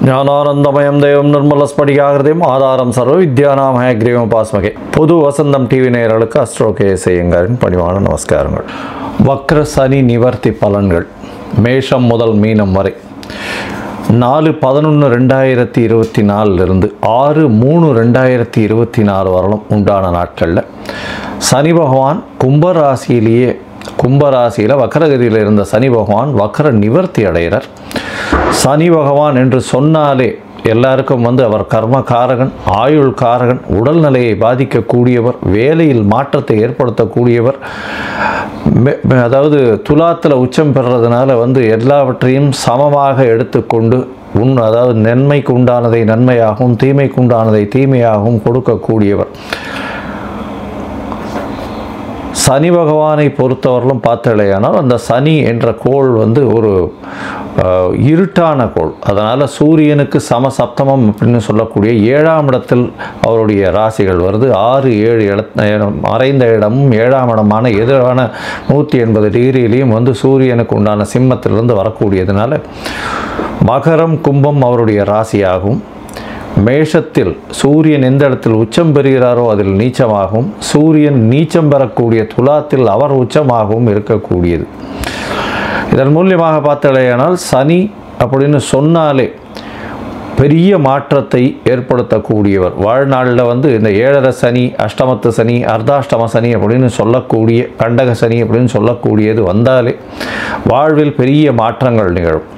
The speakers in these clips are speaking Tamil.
ஞானானந்தமயம் தெய்வம் நிர்மலஸ்படிகாகிருதியும் ஆதாரம் சர்வ வித்யானாம் ஹயக்ரீவம் பாஸ்மகே. புது வசந்தம் டிவி நேயர்களுக்கு அஸ்ட்ரோ கேஎஸ்ஐயங்காரின் பணிவான நமஸ்காரங்கள். வக்ர சனி நிவர்த்தி பலன்கள் மேஷம் முதல் மீனம் வரை 4/11/2024 6/3/2024 வரலும் உண்டான நாட்களில் சனி பகவான் கும்பராசியில் வக்கரகதியில் இருந்த சனி பகவான் வக்கர நிவர்த்தி அடைகிறார். சனி பகவான் என்று சொன்னாலே எல்லாருக்கும் அவர் கர்மகாரகன், ஆயுள் காரகன், உடல்நிலையை பாதிக்கக்கூடியவர், வேலையில் மாற்றத்தை ஏற்படுத்தக்கூடியவர். அதாவது துலாத்தில் உச்சம் பெறுறதுனால எல்லாவற்றையும் சமமாக எடுத்துக்கொண்டு அதாவது நன்மைக்கு உண்டானதை நன்மையாகவும் தீமைக்கு உண்டானதை தீமையாகவும் கொடுக்கக்கூடியவர். சனி பகவானை பொறுத்தவரையிலும் பார்த்தலையானால் அந்த சனி என்ற கோள் ஒரு இருட்டான கோள். அதனால் சூரியனுக்கு சமசப்தமம் அப்படின்னு சொல்லக்கூடிய 7ஆம் இடத்தில் அவருடைய ராசிகள் வருது. 6, 7 மறைந்த இடமும் 7ஆம் இடமான எதிரான 180 டிகிரியிலையும் சூரியனுக்கு உண்டான சிம்மத்திலிருந்து வரக்கூடியதுனால மகரம் கும்பம் அவருடைய ராசியாகும். மேஷத்தில் சூரியன் எந்த இடத்தில் உச்சம் பெறுகிறாரோ அதில் நீச்சமாகவும், சூரியன் நீச்சம் பெறக்கூடிய துலாத்தில் அவர் உச்சமாகவும் இருக்கக்கூடியது. இதன் மூலியமாக பார்த்தலையானால் சனி அப்படின்னு சொன்னாலே பெரிய மாற்றத்தை ஏற்படுத்தக்கூடியவர். வாழ்நாளில் இந்த 7.5 சனி, அஷ்டமத்து சனி, அர்த்தாஷ்டம சனி அப்படின்னு சொல்லக்கூடிய கண்டக சனி அப்படின்னு சொல்லக்கூடியது வந்தாலே வாழ்வில் பெரிய மாற்றங்கள் நிகழும்.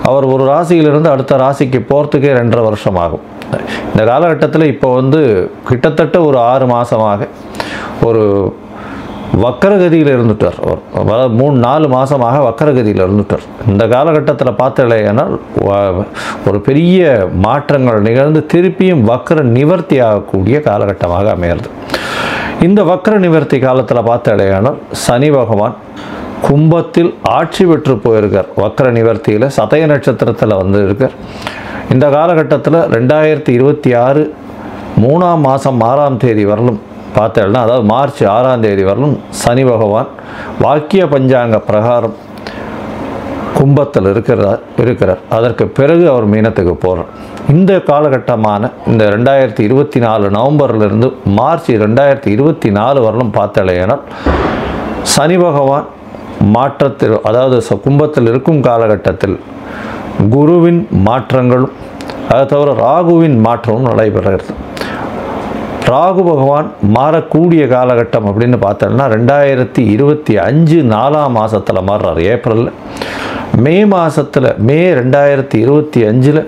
அவர் ஒரு ராசியிலிருந்து அடுத்த ராசிக்கு போகிறதுக்கே 2.5 வருஷம் ஆகும். இந்த காலகட்டத்தில் இப்போ கிட்டத்தட்ட ஒரு 6 மாதமாக ஒரு வக்கரகதியில் இருந்துட்டார். அவர் 3-4 மாதமாக வக்கரகதியில் இருந்துட்டார். இந்த காலகட்டத்தில் பார்த்தலையானால் ஒரு பெரிய மாற்றங்கள் நிகழ்ந்து திருப்பியும் வக்கர நிவர்த்தி ஆகக்கூடிய காலகட்டமாக அமைகிறது. இந்த வக்கர நிவர்த்தி காலத்தில் பார்த்தலையானால் சனி பகவான் கும்பத்தில் ஆட்சி பெற்று போயிருக்கார். வக்கர நிவர்த்தியில் சதய நட்சத்திரத்தில் இருக்கார். இந்த காலகட்டத்தில் 2026 3ஆம் மாதம் 6ஆம் தேதி வரலும் பார்த்தேன்னா, அதாவது மார்ச் 6ஆம் தேதி வரலும் சனி பகவான் வாக்கிய பஞ்சாங்க பிரகாரம் கும்பத்தில் இருக்கிறார். அதற்கு பிறகு அவர் மீனத்துக்கு போகிறார். இந்த காலகட்டமான இந்த 2024 நவம்பர்லேருந்து மார்ச் 2024 வரலும் பார்த்தலையானால் சனி பகவான் மாற்றத்தில், அதாவது கும்பத்தில் இருக்கும் காலகட்டத்தில் குருவின் மாற்றங்களும் அதை தவிர ராகுவின் மாற்றமும் நடைபெறுகிறது. ராகு பகவான் மாறக்கூடிய காலகட்டம் அப்படின்னு பார்த்தோம்னா 2025 4ஆம் மாதத்தில் மாறுறார். ஏப்ரலில். மே மாதத்தில் மே 2025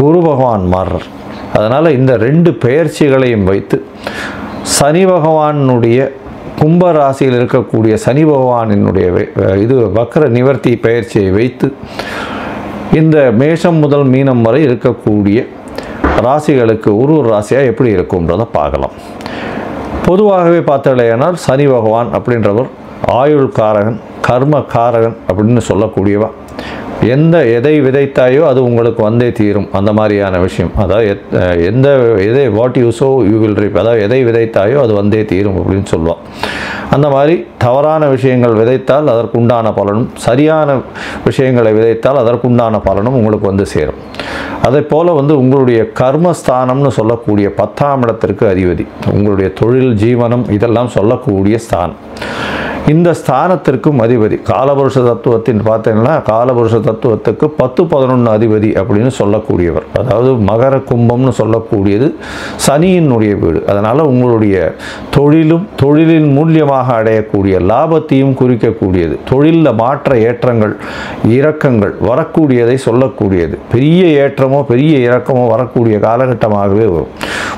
குரு பகவான் மாறுறார். அதனால் இந்த 2 பெயர்ச்சிகளையும் வைத்து சனி பகவானுடைய கும்ப ராசியில் இருக்கக்கூடிய சனி பகவானினுடைய வக்கர நிவர்த்தி பயிற்சியை வைத்து இந்த மேஷம் முதல் மீனம் வரை இருக்கக்கூடிய ராசிகளுக்கு ஒரு ராசியாக எப்படி இருக்கும்ன்றதை பார்க்கலாம். பொதுவாகவே பார்த்தலையானால் சனி பகவான் அப்படின்றவர் ஆயுள் காரகன், கர்ம காரகன் அப்படின்னு சொல்லக்கூடியவா. எதை விதைத்தாயோ அது உங்களுக்கு வந்தே தீரும், அந்த மாதிரியான விஷயம். அதாவது what you so you will ரீப். அதாவது எதை விதைத்தாயோ அது வந்தே தீரும் அப்படின்னு சொல்லுவாள். அந்த மாதிரி தவறான விஷயங்கள் விதைத்தால் அதற்குண்டான பலனும், சரியான விஷயங்களை விதைத்தால் அதற்குண்டான பலனும் உங்களுக்கு சேரும். அதே போல் உங்களுடைய கர்மஸ்தானம்னு சொல்லக்கூடிய 10ஆம் இடத்திற்கு அதிபதி, உங்களுடைய தொழில், ஜீவனம் இதெல்லாம் சொல்லக்கூடிய ஸ்தானம். இந்த ஸ்தானத்திற்கும் அதிபதி காலபுருஷ தத்துவத்தின் பார்த்தீங்கன்னா காலபுருஷ தத்துவத்துக்கு 10-11 அதிபதி அப்படின்னு சொல்லக்கூடியவர். அதாவது மகர கும்பம்னு சொல்லக்கூடியது சனியினுடைய வீடு. அதனால் உங்களுடைய தொழிலின் மூலியமாக அடையக்கூடிய லாபத்தையும் குறிக்கக்கூடியது. தொழிலில் மாற்ற ஏற்றங்கள் இறக்கங்கள் வரக்கூடியதை சொல்லக்கூடியது. பெரிய ஏற்றமோ பெரிய இறக்கமோ வரக்கூடிய காலகட்டமாகவே வரும்.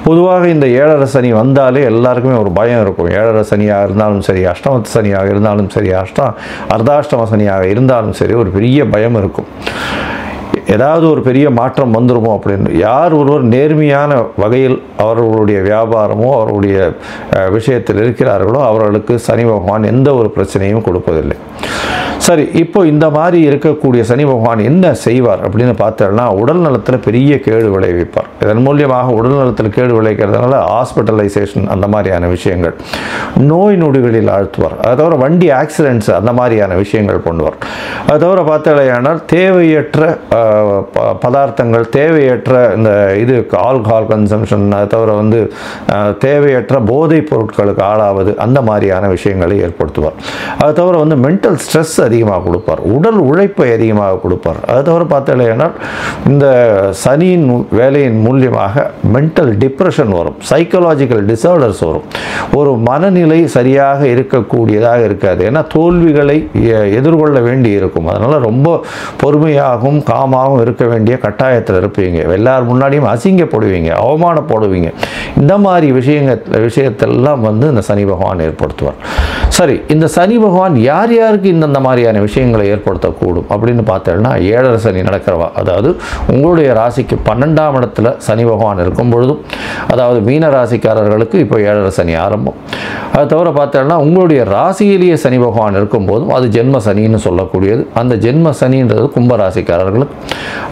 பொதுவாக இந்த 7.5 சனி வந்தாலே எல்லாருக்குமே ஒரு பயம் இருக்கும். 7.5 சனியாக இருந்தாலும் சரி, அஷ்டமத்து சனியாக இருந்தாலும் சரி, அர்த்தாஷ்டம சனியாக இருந்தாலும் சரி, ஒரு பெரிய பயம் இருக்கும். ஏதாவது ஒரு பெரிய மாற்றம் வந்துருமோ அப்படின்னு. யார் ஒருவர் நேர்மையான வகையில் அவர்களுடைய வியாபாரமோ அவர்களுடைய விஷயத்தில் இருக்கிறார்களோ அவர்களுக்கு சனி பகவான் எந்த ஒரு பிரச்சனையும் கொடுப்பதில்லை. சரி, இப்போ இந்த மாதிரி இருக்கக்கூடிய சனி பகவான் என்ன செய்வார் அப்படின்னு பார்த்தோம்னா, உடல் நலத்தில் பெரிய கேடு விளைவிப்பார். இதன் மூலியமாக உடல் நலத்தில் கேடு விளைவிக்கிறதுனால ஹாஸ்பிட்டலைசேஷன் அந்த மாதிரியான விஷயங்கள், நோய் நொடிகளில் ஆழ்த்துவார். அதை தவிர வண்டி ஆக்சிடென்ட்ஸ் அந்த மாதிரியான விஷயங்கள் பண்ணுவார். அதை தவிர பார்த்தலையானால் தேவையற்ற பதார்த்தங்கள், தேவையற்ற இந்த இது ஆல்கஹால் கன்சம்ஷன், அதை தவிர வந்து தேவையற்ற போதைப் பொருட்களுக்கு ஆளாவது, அந்த மாதிரியான விஷயங்களை ஏற்படுத்துவார். அதை தவிர வந்து மென்டல் ஸ்ட்ரெஸ் அதிகமாக கொடுப்பார், உடல் உழைப்பை அதிகமாக கொடுப்பார். அதை தவிர பார்த்தலையானால் இந்த சனியின் வேலையின் மூலியமாக மென்டல் டிப்ரெஷன் வரும், சைக்கலாஜிக்கல் டிசார்டர்ஸ் வரும், ஒரு மனநிலை சரியாக இருக்கக்கூடியதாக இருக்காது. ஏன்னா தோல்விகளை எதிர்கொள்ள வேண்டி இருக்கும். அதனால் ரொம்ப பொறுமையாகவும் காமாகவும் இருக்க வேண்டிய கட்டாயத்தில் இருப்பீங்க. எல்லார் முன்னாடியும் அசிங்கப்படுவீங்க, அவமானப்படுவீங்க. இந்த மாதிரி விஷயத்தெல்லாம் வந்து இந்த சனி பகவான் ஏற்படுத்துவார். சரி, இந்த சனி பகவான் யார் யாருக்கு இந்த மாதிரியான விஷயங்களை ஏற்படுத்தக்கூடும் அப்படின்னு பார்த்தோம்னா, ஏழரை சனி நடக்கிறவா, அதாவது உங்களுடைய ராசிக்கு 12ஆம் இடத்துல சனி பகவான் இருக்கும் பொழுதும், அதாவது மீன ராசிக்காரர்களுக்கு இப்போ ஏழரை சனி ஆரம்பம். அது தவிர பார்த்தோம்னா உங்களுடைய ராசியிலேயே சனி பகவான் இருக்கும் போதும் அது ஜென்ம சனின்னு சொல்லக்கூடியது. அந்த ஜென்ம சனின்றது கும்பராசிக்காரர்களுக்கு.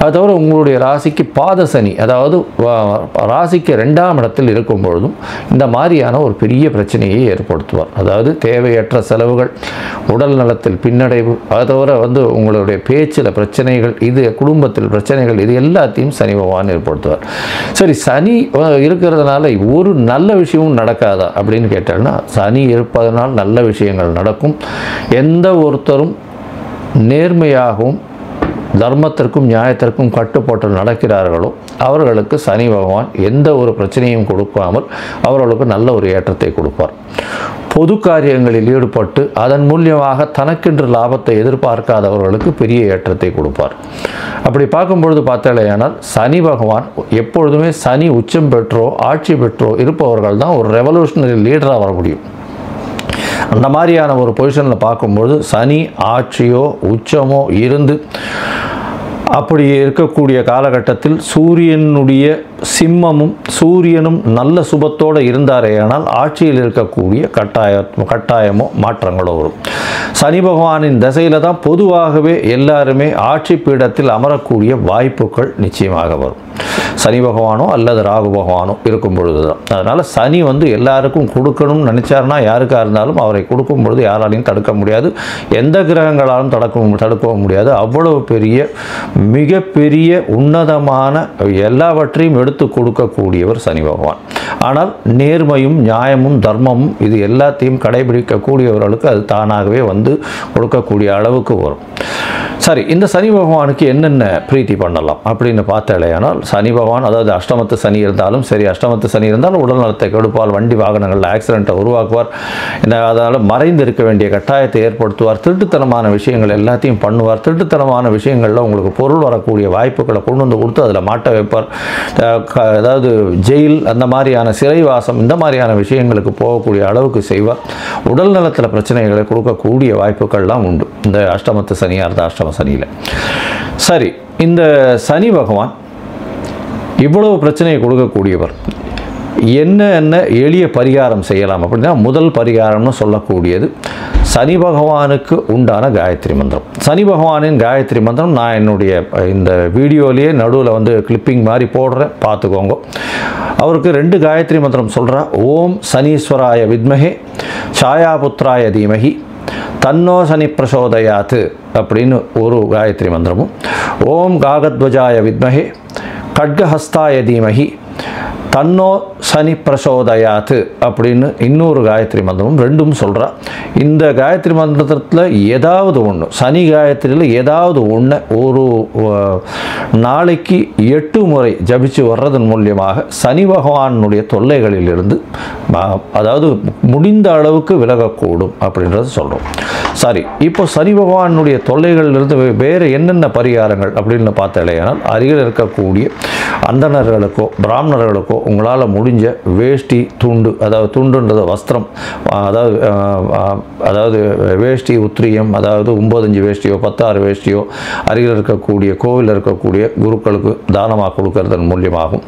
அது தவிர உங்களுடைய ராசிக்கு பாத சனி, அதாவது ராசிக்கு 2ஆம் இடத்தில் இருக்கும் பொழுதும் இந்த மாதிரியான ஒரு பெரிய பிரச்சனையை ஏற்படுத்துவார். அதாவது தேவையற்ற செலவுகள், உடல் நலத்தில் பின்னடைவு, அதை தவிர வந்து உங்களுடைய பேச்சில் பிரச்சனைகள், இது குடும்பத்தில் பிரச்சனைகள், இது எல்லாத்தையும் சனி பகவான் ஏற்படுத்துவார். சரி, சனி இருக்கிறதுனால ஒரு நல்ல விஷயமும் நடக்காதா அப்படின்னு கேட்டால்னா, சனி இருப்பதனால் நல்ல விஷயங்கள் நடக்கும். எந்த ஒருத்தரும் நேர்மையாகவும் தர்மத்திற்கும் நியாயத்திற்கும் கட்டுப்பட்டு நடக்கிறார்களோ அவர்களுக்கு சனி பகவான் எந்த ஒரு பிரச்சனையும் கொடுக்காமல் அவர்களுக்கு நல்ல ஒரு ஏற்றத்தை கொடுப்பார். பொது காரியங்களில் ஈடுபட்டு அதன் மூலியமாக தனக்கென்று லாபத்தை எதிர்பார்க்காதவர்களுக்கு பெரிய ஏற்றத்தை கொடுப்பார். அப்படி பார்க்கும்பொழுது பார்த்தாலேயானால் சனி பகவான் எப்பொழுதுமே சனி உச்சம் பெற்றோ ஆட்சி பெற்றோ இருப்பவர்கள் தான் ஒரு ரெவல்யூஷனரி லீடராக வர முடியும். அந்த மாதிரியான ஒரு பொசிஷனில் பார்க்கும்பொழுது சனி ஆட்சியோ உச்சமோ இருந்து அப்படி இருக்கக்கூடிய காலகட்டத்தில் சூரியனுடைய சிம்மமும் சூரியனும் நல்ல சுபத்தோடு இருந்தாரேயானால் ஆட்சியில் இருக்கக்கூடிய கட்டாயமோ மாற்றங்களோ வரும். சனி பகவானின் திசையில் தான் பொதுவாகவே எல்லாருமே ஆட்சி பீடத்தில் அமரக்கூடிய வாய்ப்புகள் நிச்சயமாக வரும். சனி பகவானோ அல்லது ராகு பகவானோ இருக்கும் பொழுது தான். அதனால் சனி வந்து எல்லாருக்கும் கொடுக்கணும்னு நினச்சாருன்னா யாருக்காக இருந்தாலும் அவரை கொடுக்கும் பொழுது யாராலையும் தடுக்க முடியாது, எந்த கிரகங்களாலும் தடுக்கவும் முடியாது. அவ்வளவு பெரிய மிகப்பெரிய உன்னதமான எல்லாவற்றையும் எடுத்து கொடுக்கக்கூடியவர் சனி பகவான். ஆனால் நேர்மையும் நியாயமும் தர்மமும் இது எல்லாத்தையும் கடைபிடிக்கக்கூடியவர்களுக்கு அது தானாகவே வந்து கொடுக்கக்கூடிய அளவுக்கு வரும். சரி, இந்த சனி பகவானுக்கு என்னென்ன பிரீத்தி பண்ணலாம் அப்படின்னு பார்த்தாலேயானால், சனி பகவான் அதாவது அஷ்டமத்து சனி இருந்தாலும் சரி, அஷ்டமத்து சனி இருந்தாலும் உடல் நலத்தை கெடுப்பால், வண்டி வாகனங்களில் ஆக்சிடென்ட்டை உருவாக்குவார். அதனால் மறைந்து இருக்க வேண்டிய கட்டாயத்தை ஏற்படுத்துவார். திருட்டுத்தனமான விஷயங்கள் எல்லாத்தையும் பண்ணுவார். திருட்டுத்தனமான விஷயங்களில் உங்களுக்கு பொருள் வரக்கூடிய வாய்ப்புகளை கொண்டு வந்து கொடுத்து அதில் மாட்ட வைப்பார். அதாவது ஜெயில், அந்த மாதிரியான சிறைவாசம், இந்த மாதிரியான விஷயங்களுக்கு போகக்கூடிய அளவுக்கு செய்வார். உடல் நலத்தில் பிரச்சனைகளை கொடுக்கக்கூடிய வாய்ப்புகள்லாம் உண்டு இந்த அஷ்டமத்து சனியாக இருந்தால் அஷ்டம சனியில். சரி, இந்த சனி பகவான் இவ்வளவு பிரச்சனையை கொடுக்கக்கூடியவர். என்ன எளிய பரிகாரம் செய்யலாம் அப்படின்னா, முதல் பரிகாரம்னு சொல்லக்கூடியது சனி பகவானுக்கு உண்டான காயத்ரி மந்திரம். சனி பகவானின் காயத்ரி மந்திரம் நான் என்னுடைய இந்த வீடியோலேயே நடுவில் வந்து கிளிப்பிங் மாதிரி போடுறேன், பார்த்துக்கோங்க. அவருக்கு 2 காயத்ரி மந்திரம் சொல்கிறா. ஓம் சனீஸ்வராய வித்மஹே சாயாபுத்ராய தீமஹி தன்னோ சனி பிரசோதயாத்து அப்படின்னு ஒரு காயத்ரி மந்திரமும், ஓம் காகத்வஜாய வித்மஹே கட்கஹஸ்தாய தீமஹி தன்னோ சனி பிரசோதயாத்து அப்படின்னு இன்னொரு காயத்ரி மந்திரமும் 2ம் சொல்கிறா. இந்த காயத்ரி மந்திரத்தில் ஏதாவது ஒன்று, சனி காயத்ரியில் ஏதாவது ஒன்று ஒரு நாளைக்கு 8 முறை ஜபிச்சு வர்றதன் மூலியமாக சனி பகவானுடைய தொல்லைகளிலிருந்து அதாவது முடிந்த அளவுக்கு விலகக்கூடும் அப்படின்றது சொல்கிறோம். சரி, இப்போ சனி பகவானுடைய தொல்லைகளிலிருந்து வேறு என்னென்ன பரிகாரங்கள் அப்படின்னு பார்த்தாலேயானால், அருகில் இருக்கக்கூடிய அந்தணர்களுக்கோ பிராமணர்களுக்கோ உங்களால் முடிஞ்ச வேஷ்டி துண்டு, அதாவது துண்டுன்றது வஸ்திரம், அதாவது வேஷ்டி உத்திரியம், அதாவது 9 வேஷ்டியோ 16 வேஷ்டியோ அருகில் இருக்கக்கூடிய கோவிலில் இருக்கக்கூடிய குருக்களுக்கு தானமாக கொடுக்கறதன் மூலியமாகும்.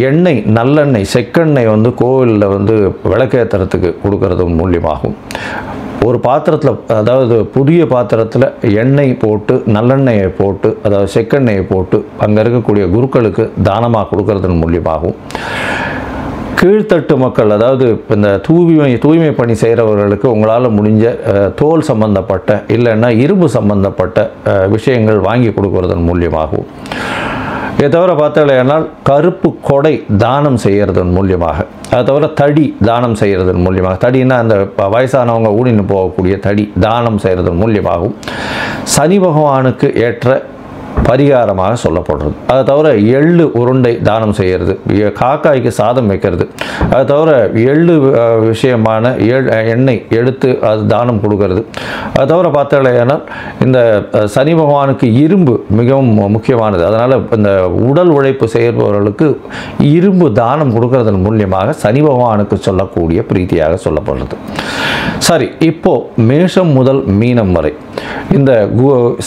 எண்ணெய், நல்லெண்ணெய், செக்கெண்ணெய் வந்து கோவிலில் வந்து விளக்கேற்றுறதுக்கு கொடுக்கறது மூலியமாகும். ஒரு பாத்திரத்தில், அதாவது புதிய பாத்திரத்தில் எண்ணெய் போட்டு, நல்லெண்ணெயை போட்டு, அதாவது செக்கெண்ணெயை போட்டு அங்கே இருக்கக்கூடிய குருக்களுக்கு தானமாக கொடுக்கறதன் மூலியமாகவும், கீழ்த்தட்டு மக்கள், அதாவது இந்த தூய்மை பணி செய்கிறவர்களுக்கு உங்களால் முடிஞ்ச தோல் சம்பந்தப்பட்ட இல்லைன்னா இரும்பு சம்பந்தப்பட்ட விஷயங்கள் வாங்கி கொடுக்கறதன் மூலியமாகவும், இதை தவிர பார்த்தாலேனால் கருப்பு கொடை தானம் செய்கிறதன் மூலியமாக, அதை தவிர தடி தானம் செய்கிறதன் மூலியமாக, தடினா அந்த வயசானவங்க ஊனின்னு போகக்கூடிய தடி தானம் செய்கிறதன் மூலியமாகவும் சனி பகவானுக்கு ஏற்ற பரிகாரமாக சொல்லப்படுறது. அதை தவிர எள்ளு உருண்டை தானம் செய்கிறது, காக்காய்க்கு சாதம் வைக்கிறது, அதை தவிர எள்ளு விஷயமான எண்ணெய் எடுத்து அது தானம் கொடுக்கறது. அதை தவிர பார்த்தாலேனால் இந்த சனி பகவானுக்கு இரும்பு மிகவும் முக்கியமானது. அதனால் இந்த உடல் உழைப்பு செய்பவர்களுக்கு இரும்பு தானம் கொடுக்கறதன் மூலியமாக சனி பகவானுக்கு சொல்லக்கூடிய பிரீத்தியாக சொல்லப்படுறது. சரி, இப்போது மேஷம் முதல் மீனம் வரை இந்த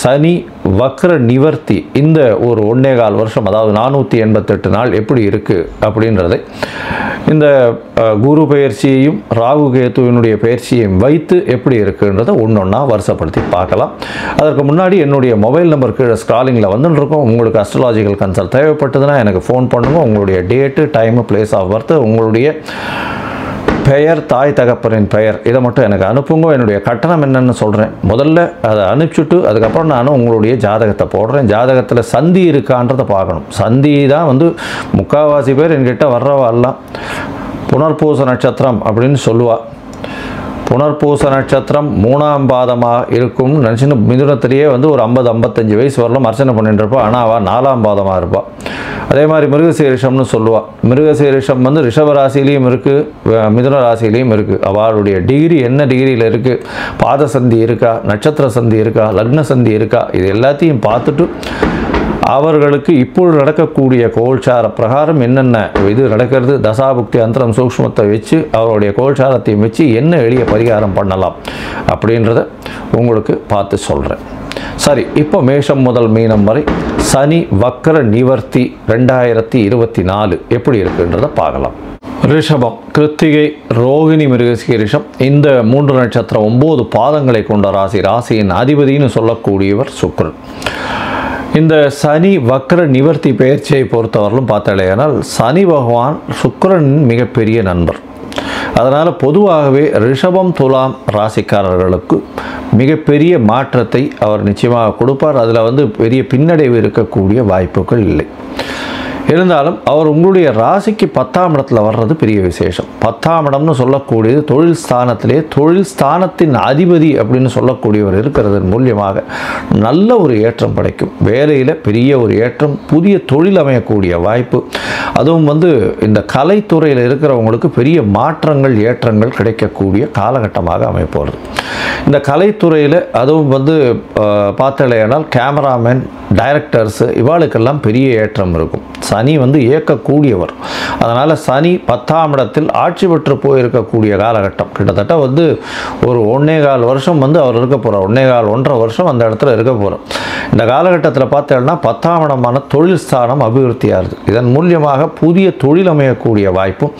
சனி வக்ர நிவர்த்தி இந்த ஒரு 1.25 வருஷம், அதாவது 488 நாள் எப்படி இருக்குது அப்படின்றதை இந்த குரு பயிற்சியையும் ராகு கேத்துவினுடைய பயிற்சியையும் வைத்து எப்படி இருக்குன்றதை ஒன்றொன்னா வருஷப்படுத்தி பார்க்கலாம். அதற்கு முன்னாடி என்னுடைய மொபைல் நம்பர் கீழே ஸ்க்ராலிங்கில் வந்துட்டு இருக்கோம். உங்களுக்கு அஸ்ட்ராலாஜிக்கல் கன்சல்ட் தேவைப்பட்டதுன்னா எனக்கு ஃபோன் பண்ணுங்கள். உங்களுடைய date, time, place of birth, உங்களுடைய பெயர், தாய் தகப்பனின் பெயர், இதை மட்டும் எனக்கு அனுப்புங்க. என்னுடைய கட்டணம் என்னென்னு சொல்கிறேன். முதல்ல அதை அனுப்பிச்சுட்டு அதுக்கப்புறம் நான் உங்களுடைய ஜாதகத்தை போடுறேன். ஜாதகத்தில் சந்தி இருக்கான்றதை பார்க்கணும். சந்தி தான் முக்கால்வாசி பேர் என்கிட்ட வர்றவாலாம் புனர்பூச நட்சத்திரம் அப்படின்னு சொல்லுவாள். புனர்பூச நட்சத்திரம் 3ஆம் பாதமாக இருக்கும்னு நினச்சின்னு மிதுனத்திலேயே ஒரு 50-55 வயசு வரலாம் அர்ச்சனை பண்ணிட்டு இருப்பாள். ஆனால் அவள் 4ஆம் பாதமாக இருப்பாள். அதே மாதிரி மிருகசீரிஷம்னு சொல்லுவாள். மிருகசீரிஷம் ரிஷப ராசிலையும் இருக்குது, மிதுன ராசிலையும் இருக்குது. அவளுடைய டிகிரி என்ன டிகிரியில் இருக்குது, பாத சந்தி இருக்கா, நட்சத்திர சந்தி இருக்கா, லக்ன சந்தி இருக்கா, இது எல்லாத்தையும் பார்த்துட்டு அவர்களுக்கு இப்பொழுது நடக்கக்கூடிய கோல்சார பிரகாரம் என்னென்ன இது நடக்கிறது, தசாபுக்தி அந்தரம் சூக்ஷ்மத்தை வச்சு அவருடைய கோல்சாரத்தையும் வச்சு என்ன எளிய பரிகாரம் பண்ணலாம் அப்படின்றத உங்களுக்கு பார்த்து சொல்கிறேன். சரி, இப்போ மேஷம் முதல் மீனம் வரை சனி வக்ர நிவர்த்தி 2024 எப்படி இருக்குன்றதை பார்க்கலாம். ரிஷபம், கிருத்திகை, ரோகிணி, மிருகசீரிஷம் இந்த 3 நட்சத்திரம் 9 பாதங்களை கொண்ட ராசி. ராசியின் அதிபதினு சொல்லக்கூடியவர் சுக்கிரன். இந்த சனி வக்ர நிவர்த்தி பயிற்சியை பொறுத்தவரையிலும் பார்த்தாலேயானால் சனி பகவான் சுக்கிரனின் மிகப்பெரிய நண்பர். அதனால் பொதுவாகவே ரிஷபம், துலாம் ராசிக்காரர்களுக்கு மிகப்பெரிய மாற்றத்தை அவர் நிச்சயமாக கொடுப்பார். அதில் பெரிய பின்னடைவு இருக்கக்கூடிய வாய்ப்புகள் இல்லை. இருந்தாலும் அவர் உங்களுடைய ராசிக்கு 10ஆம் இடத்துல வர்றது பெரிய விசேஷம். 10ஆம் இடம்னு சொல்லக்கூடியது தொழில் ஸ்தானத்திலே தொழில் ஸ்தானத்தின் அதிபதி அப்படின்னு சொல்லக்கூடியவர் இருக்கிறதன் மூலியமாக நல்ல ஒரு ஏற்றம் கிடைக்கும். வேலையில் பெரிய ஒரு ஏற்றம், புதிய தொழில் அமையக்கூடிய வாய்ப்பு, அதுவும் இந்த கலைத்துறையில் இருக்கிறவங்களுக்கு பெரிய மாற்றங்கள், ஏற்றங்கள் கிடைக்கக்கூடிய காலகட்டமாக அமைப்போகிறது. இந்த கலைத்துறையில் அதுவும் பார்த்தாலேயானால் கேமராமேன், டைரக்டர்ஸு இவாளுக்கெல்லாம் பெரிய ஏற்றம் இருக்கும். சனி இயக்கக்கூடியவர். அதனால் சனி 10ஆம் இடத்தில் ஆட்சி பெற்று போயிருக்கக்கூடிய காலகட்டம் கிட்டத்தட்ட ஒரு 1.25 வருஷம் அவர் இருக்க போகிறார். 1.25-1.5 வருஷம் அந்த இடத்துல இருக்க போகிறார். இந்த காலகட்டத்தில் பார்த்தேன்னா 10ஆம் இடமான தொழில் ஸ்தானம் அபிவிருத்தியாகுது. இதன் மூலியமாக புதிய தொழில் அமையக்கூடிய வாய்ப்பும்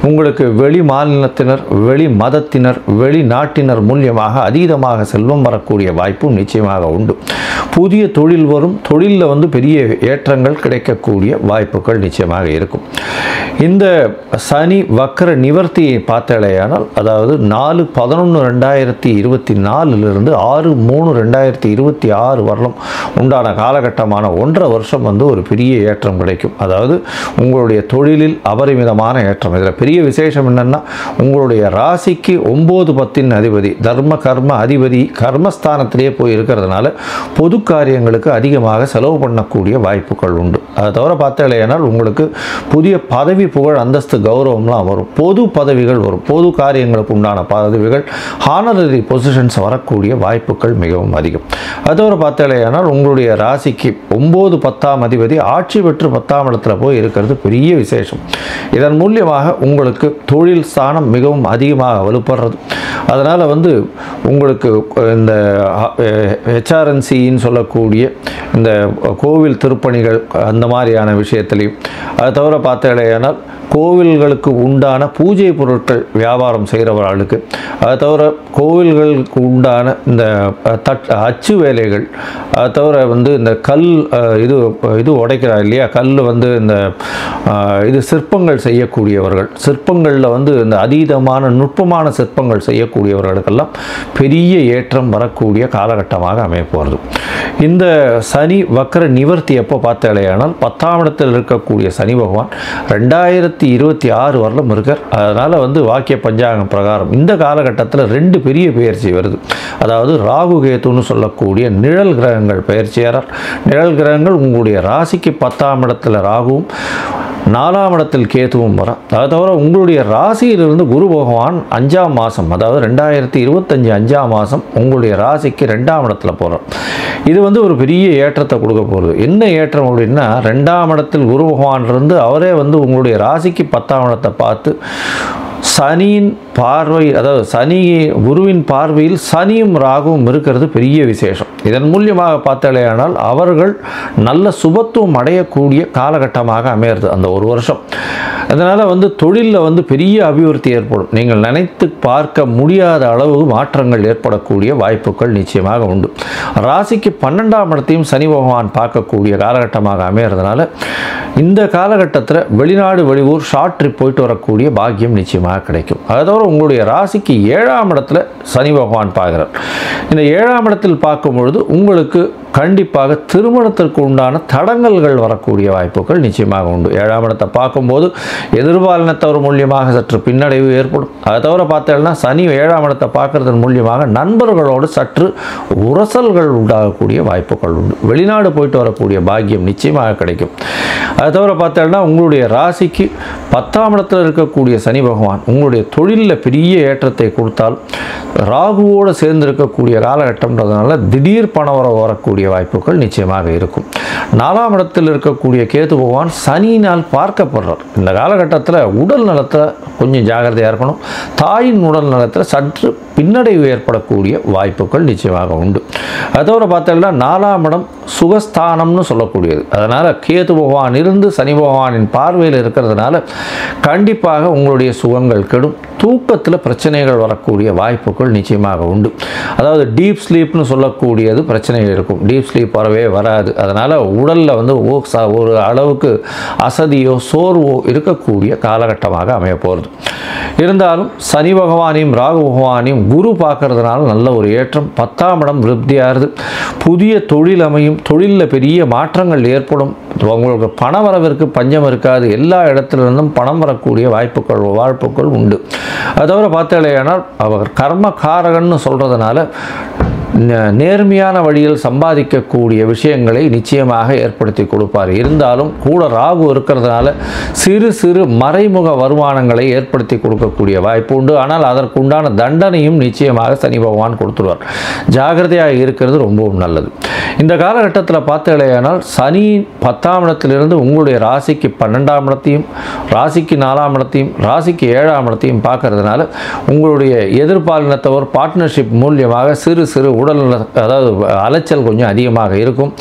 உங்களுக்கு வெளி மாநிலத்தினர், வெளி மதத்தினர், வெளிநாட்டினர் மூலியமாக அதீதமாக செல்வம் வரக்கூடிய வாய்ப்பும் நிச்சயமாக உண்டு. புதிய தொழில் வரும். தொழிலில் பெரிய ஏற்றங்கள் கிடைக்கக்கூடிய வாய்ப்புகள் நிச்சயமாக இருக்கும். இந்த சனி வக்ர நிவர்த்தியை பார்த்தாலேயானால் அதாவது 4/11/2024 6/3/2026 வரலும் உண்டான காலகட்டமான 1.5 வருஷம் ஒரு பெரிய ஏற்றம் கிடைக்கும். அதாவது உங்களுடைய தொழிலில் அபரிமிதமான ஏற்றம். இதில் பெரிய விசேஷம் என்னென்னா உங்களுடைய ராசிக்கு 9-10 அதிபதி, தர்ம கர்ம அதிபதி கர்மஸ்தானத்திலே போய் இருக்கிறதுனால பொது காரியங்களுக்கு அதிகமாக செலவு பண்ணக்கூடிய வாய்ப்புகள் உண்டு. அதை தவிர பார்த்தாலேயானால் உங்களுக்கு புதிய பதவி, புகழ், அந்தஸ்து, கௌரவம்லாம் வரும். பொது பதவிகள் வரும். பொது காரியங்களுக்கு உண்டான பதவிகள், ஹானரரி பொசிஷன்ஸ் வரக்கூடிய வாய்ப்புகள் மிகவும் அதிகம். அதை தவிர பார்த்தாலேயானால் உங்களுடைய ராசிக்கு 9-10ஆம் அதிபதி ஆட்சி பெற்று 10ஆம் இடத்துல போய் இருக்கிறது பெரிய விசேஷம். இதன் மூலியமாக உங்களுக்கு தொழில் ஸ்தானம் மிகவும் அதிகமாக வலுப்படுறது. அதனால் உங்களுக்கு இந்த ஹெச்ஆர்என்சின்னு சொல்லக்கூடிய இந்த கோவில் திருப்பணிகள் அந்த மாதிரியான விஷயத்துலையும், அதை தவிர பார்த்தாலேயானால் பார்த்தால் கோவில்களுக்கு உண்டான பூஜை பொருட்கள் வியாபாரம் செய்கிறவர்களுக்கு, அதை தவிர கோவில்களுக்கு உண்டான இந்த அச்சு வேலைகள், அதை தவிர வந்து இந்த கல் இது உடைக்கிறா இல்லையா, கல் வந்து இந்த இது சிற்பங்கள் செய்யக்கூடியவர்கள், சிற்பங்களில் வந்து இந்த அதீதமான நுட்பமான சிற்பங்கள் செய்யக்கூடியவர்களுக்கெல்லாம் பெரிய ஏற்றம் வரக்கூடிய காலகட்டமாக அமைப்போகிறது. இந்த சனி வக்ர நிவர்த்தி எப்போ பார்த்தாலேயானால் 10ஆம் இடத்தில் இருக்கக்கூடிய சனி பகவான் 2026 வரலும் இருக்கார். அதனால் வந்து வாக்கிய பஞ்சாங்கம் பிரகாரம் இந்த காலகட்டத்தில் 2 பெரிய பெயர்ச்சி வருது. அதாவது ராகு கேத்துன்னு சொல்லக்கூடிய நிழல் கிரகங்கள் பெயர்ச்சியாளர். நிழல் கிரகங்கள் உங்களுடைய ராசிக்கு 10ஆம் இடத்துல ராகுவும் 4ஆம் இடத்தில் கேதுவும் வர. அதை தவிர உங்களுடைய ராசியிலிருந்து குரு பகவான் 5ஆம் மாதம், அதாவது 2025 5ஆம் மாதம் உங்களுடைய ராசிக்கு 2ஆம் இடத்துல போகிறார். இது வந்து ஒரு பெரிய ஏற்றத்தை கொடுக்க போகிறது. என்ன ஏற்றம் அப்படின்னா, 2ஆம் இடத்தில் குரு பகவான் இருந்து அவரே வந்து உங்களுடைய ராசிக்கு 10ஆம் இடத்தை பார்த்து சனியின் பார்வை, அதாவது குருவின் பார்வையில் சனியும் ராகுவும் இருக்கிறது பெரிய விசேஷம். இதன் மூலியமாக பார்த்தாலேயானால் அவர்கள் நல்ல சுபத்துவம் அடையக்கூடிய காலகட்டமாக அமையிறது அந்த ஒரு வருஷம். அதனால் வந்து தொழிலில் வந்து பெரிய அபிவிருத்தி ஏற்படும். நீங்கள் நினைத்து பார்க்க முடியாத அளவு மாற்றங்கள் ஏற்படக்கூடிய வாய்ப்புகள் நிச்சயமாக உண்டு. ராசிக்கு 12ஆம் இடத்தையும் சனி பகவான் பார்க்கக்கூடிய காலகட்டமாக அமையிறதுனால இந்த காலகட்டத்தில் வெளிநாடு வெளியூர் ஷார்ட் ட்ரிப் போயிட்டு வரக்கூடிய பாக்கியம் நிச்சயமாக கிடைக்கும். அதோட உங்களுடைய ராசிக்கு 7ஆம் இடத்துல சனி பகவான் பார்க்கிறார். இந்த 7ஆம் இடத்தில் பார்க்கும் பொழுது உங்களுக்கு கண்டிப்பாக திருமணத்திற்கு உண்டான தடங்கல்கள் வரக்கூடிய வாய்ப்புகள் நிச்சயமாக உண்டு. 7ஆம் இடத்தை பார்க்கும்போது எதிர்பாலினத்தவர் மூலியமாக சற்று பின்னடைவு ஏற்படும். அதை தவிர பார்த்தீங்கன்னா சனி 7ஆம் இடத்தை பார்க்கறதன் மூலியமாக நண்பர்களோடு சற்று உரசல்கள் உண்டாகக்கூடிய வாய்ப்புகள் உண்டு. வெளிநாடு போயிட்டு வரக்கூடிய பாக்கியம் நிச்சயமாக கிடைக்கும். அதை தவிர பார்த்தீங்கன்னா உங்களுடைய ராசிக்கு 10ஆம் இடத்தில் இருக்கக்கூடிய சனி பகவான் உங்களுடைய தொழிலில் பெரிய ஏற்றத்தை கொடுத்தால் ராகுவோடு சேர்ந்து இருக்கக்கூடிய காலகட்டம்ன்றதுனால திடீர் பணவரவு வரக்கூடிய வாய்ப்புகள் நிச்சயமாக இருக்கும். 4ஆம் இடத்தில் இருக்கக்கூடிய கேது பகவான் சனியினால் பார்க்கப்படுறார். இந்த காலகட்டத்தில் உடல் நலத்தில் கொஞ்சம் ஜாகிரதையாக இருக்கணும். தாயின் உடல் நலத்தில் சற்று பின்னடைவு ஏற்படக்கூடிய வாய்ப்புகள் நிச்சயமாக உண்டு. அதோட பார்த்தீங்கன்னா 4ஆம் இடம் சுகஸ்தானம்னு சொல்லக்கூடியது. அதனால் கேது பகவான் இருந்து சனி பகவானின் பார்வையில் இருக்கிறதுனால கண்டிப்பாக உங்களுடைய சுகங்கள் கெடும். தூக்கத்தில் பிரச்சனைகள் வரக்கூடிய வாய்ப்புகள் நிச்சயமாக உண்டு. அதாவது டீப் ஸ்லீப்னு சொல்லக்கூடியது பிரச்சனைகள் இருக்கும். டீப் ஸ்லீப் வரவே வராது. அதனால் உடலில் வந்து ஒரு அளவுக்கு அசதியோ சோர்வோ இருக்கக்கூடிய காலகட்டமாக அமைய போகிறது. இருந்தாலும் சனி பகவானையும் ராகு பகவானையும் குரு பார்க்கறதுனால நல்ல ஒரு ஏற்றம். 10ஆம் இடம் விருத்தியாகிறது. புதிய தொழில் அமையும். தொழிலில் பெரிய மாற்றங்கள் ஏற்படும். உங்களுக்கு பண வரவிற்கு பஞ்சம் இருக்காது. எல்லா இடத்துலேருந்தும் பணம் வரக்கூடிய வாய்ப்புகள் உண்டு. அதை தவிர பார்த்தாலேயானால் அவர் கர்மகாரகன்னு சொல்கிறதுனால நேர்மையான வழியில் சம்பாதிக்கக்கூடிய விஷயங்களை நிச்சயமாக ஏற்படுத்தி கொடுப்பார். இருந்தாலும் கூட ராகு இருக்கிறதுனால சிறு சிறு மறைமுக வருமானங்களை ஏற்படுத்தி கொடுக்கக்கூடிய வாய்ப்பு உண்டு. ஆனால் அதற்குண்டான தண்டனையும் நிச்சயமாக சனி பகவான் கொடுத்துருவார். ஜாகிரதையாக இருக்கிறது ரொம்பவும் நல்லது. இந்த காலகட்டத்தில் பார்த்தாலேயானால் சனி 10ஆம் இடத்திலிருந்து உங்களுடைய ராசிக்கு 12ஆம் இடத்தையும் ராசிக்கு 4ஆம் இடத்தையும் ராசிக்கு 7ஆம் இடத்தையும் பார்க்கறதுனால உங்களுடைய எதிர்பாலினத்தவர் பார்ட்னர்ஷிப் மூலியமாக சிறு சிறு உடல் அதாவது அலைச்சல் கொஞ்சம் அதிகமாக இருக்கும்.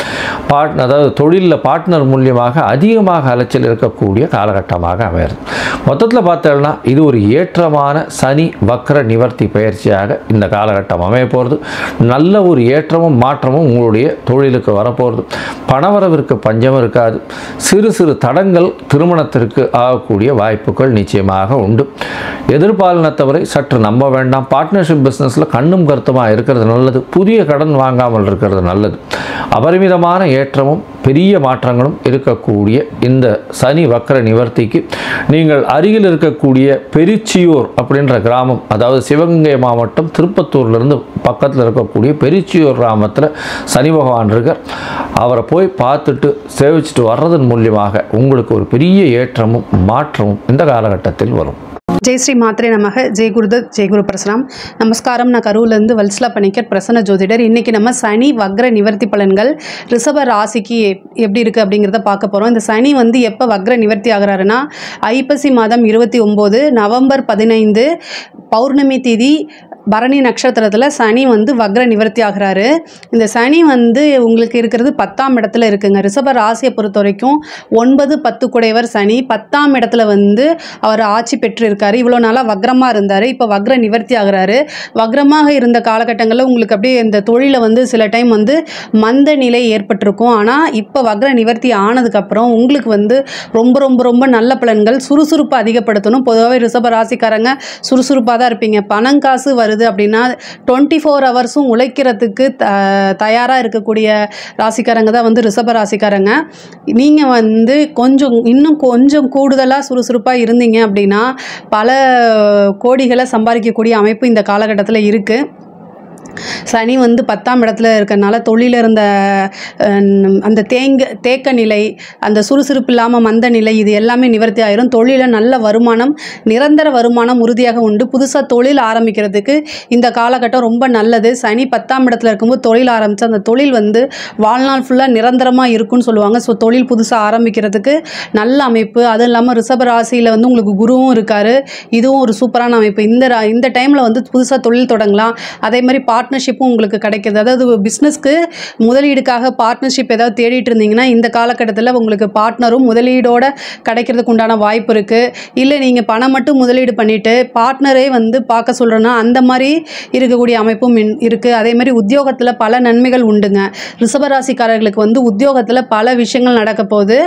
அதாவது தொழிலில் பார்ட்னர் மூலியமாக அதிகமாக அலைச்சல் இருக்கக்கூடிய காலகட்டமாக அமைகிறது. மொத்தத்தில் பார்த்தோம்னா இது ஒரு ஏற்றமான சனி வக்ர நிவர்த்தி பயிற்சியாக இந்த காலகட்டம் அமைய போகிறது. நல்ல ஒரு ஏற்றமும் மாற்றமும் உங்களுடைய தொழிலுக்கு வரப்போகிறது. பணவரவிற்கு பஞ்சம் இருக்காது. சிறு சிறு தடங்கள் திருமணத்திற்கு ஆகக்கூடிய வாய்ப்புகள் நிச்சயமாக உண்டு. எதிர்பாலினத்தவரை சற்று நம்ப வேண்டாம். பார்ட்னர்ஷிப் பிஸ்னஸில் கண்ணும் கருத்துமாக இருக்கிறது நல்லது. புதிய கடன் வாங்காமல் இருக்கிறது நல்லது. அபரிமிதமான ஏற்றமும் பெரிய மாற்றங்களும் இருக்கக்கூடிய இந்த சனி வக்ர நிவர்த்திக்கு நீங்கள் அருகில் இருக்கக்கூடிய பெரிச்சியூர் அப்படின்ற கிராமம், அதாவது சிவகங்கை மாவட்டம் திருப்பத்தூர்லேருந்து பக்கத்தில் இருக்கக்கூடிய பெரிச்சியூர் கிராமத்தில் சனி பகவான் இருக்கார். அவரை போய் பார்த்துட்டு சேவிச்சுட்டு வர்றதன் மூலியமாக உங்களுக்கு ஒரு பெரிய ஏற்றமும் மாற்றமும் இந்த காலகட்டத்தில் வரும். ஜெய் ஸ்ரீ மாத்ரே நமக. ஜெய் குருதத், ஜெய் குரு பிரசனம். நமஸ்காரம். நான் கரூர்லேருந்து வல்சலா பணிக்கர், பிரசன்ன ஜோதிடர். இன்றைக்கி நம்ம சனி வக்ர நிவர்த்தி பலன்கள் ரிஷப ராசிக்கு எப்படி இருக்குது அப்படிங்கிறத பார்க்க போகிறோம். இந்த சனி வந்து எப்போ வக்ர நிவர்த்தி ஆகிறாருன்னா ஐப்பசி மாதம் 29 நவம்பர் 15 பௌர்ணமி தேதி பரணி நட்சத்திரத்தில் சனி வந்து வக்ர நிவர்த்தி ஆகிறாரு. இந்த சனி வந்து உங்களுக்கு இருக்கிறது 10ஆம் இடத்துல இருக்குங்க. ரிஷப ராசியை பொறுத்த வரைக்கும் 9, 10 குடையவர் சனி 10ஆம் இடத்துல வந்து அவர் ஆட்சி பெற்று இருக்காரு. இவ்வளோ நாளாக வக்ரமாக இருந்தார், இப்போ வக்ர நிவர்த்தி ஆகிறாரு. வக்ரமாக இருந்த காலகட்டங்களில் உங்களுக்கு அப்படியே இந்த தொழிலை வந்து சில டைம் வந்து மந்த நிலை ஏற்பட்டிருக்கும். ஆனால் இப்போ வக்ர நிவர்த்தி ஆனதுக்கப்புறம் உங்களுக்கு வந்து ரொம்ப ரொம்ப ரொம்ப நல்ல பலன்கள். சுறுசுறுப்பு அதிகப்படுத்தணும். பொதுவாகவே ரிஷப ராசிக்காரங்க சுறுசுறுப்பாக தான் இருப்பீங்க. பணம் காசு வருது அப்படின்னா 24 ஹவர்ஸும் உழைக்கிறதுக்கு தயாராக இருக்கக்கூடிய ராசிக்காரங்க தான் வந்து ரிஷப ராசிக்காரங்க. நீங்கள் வந்து இன்னும் கொஞ்சம் கூடுதலாக சுறுசுறுப்பாக இருந்தீங்க அப்படின்னா பல கோடிகளை சம்பாதிக்கக்கூடிய அமைப்பு இந்த காலகட்டத்தில் இருக்குது. சனி வந்து 10ஆம் இடத்துல இருக்கிறதுனால தொழிலில் இருந்த அந்த தேக்க நிலை, அந்த சுறுசுறுப்பு இல்லாமல் மந்த நிலை, இது எல்லாமே நிவர்த்தி ஆயிரும். தொழிலில் நல்ல வருமானம், நிரந்தர வருமானம் உறுதியாக உண்டு. புதுசாக தொழில் ஆரம்பிக்கிறதுக்கு இந்த காலகட்டம் ரொம்ப நல்லது. சனி 10ஆம் இடத்துல இருக்கும்போது தொழில் ஆரம்பித்து அந்த தொழில் வந்து வாழ்நாள் ஃபுல்லாக நிரந்தரமாக இருக்குன்னு சொல்லுவாங்க. ஸோ தொழில் புதுசாக ஆரம்பிக்கிறதுக்கு நல்ல அமைப்பு. அதுவும் இல்லாமல் ரிஷப ராசியில் வந்து உங்களுக்கு குருவும் இருக்கார். இதுவும் ஒரு சூப்பரான அமைப்பு. இந்த டைமில் வந்து புதுசாக தொழில் தொடங்கலாம். அதே மாதிரி பார்ட்னர்ஷிப்பும் உங்களுக்கு கிடைக்கிது. அதாவது பிஸ்னஸ்க்கு முதலீடுக்காக பார்ட்னர்ஷிப் ஏதாவது தேடிட்டு இருந்தீங்கன்னா இந்த காலகட்டத்தில் உங்களுக்கு பார்ட்னரும் முதலீடோட கிடைக்கிறதுக்கு உண்டான வாய்ப்பு இருக்குது. இல்லை நீங்கள் பணம் மட்டும் முதலீடு பண்ணிவிட்டு பார்ட்னரே வந்து பார்க்க சொல்கிறேன்னா அந்த மாதிரி இருக்கக்கூடிய அமைப்பும் இருக்குது. அதே மாதிரி உத்தியோகத்தில் பல நன்மைகள் உண்டுங்க. ரிஷபராசிக்காரர்களுக்கு வந்து உத்தியோகத்தில் பல விஷயங்கள் நடக்க போகுது.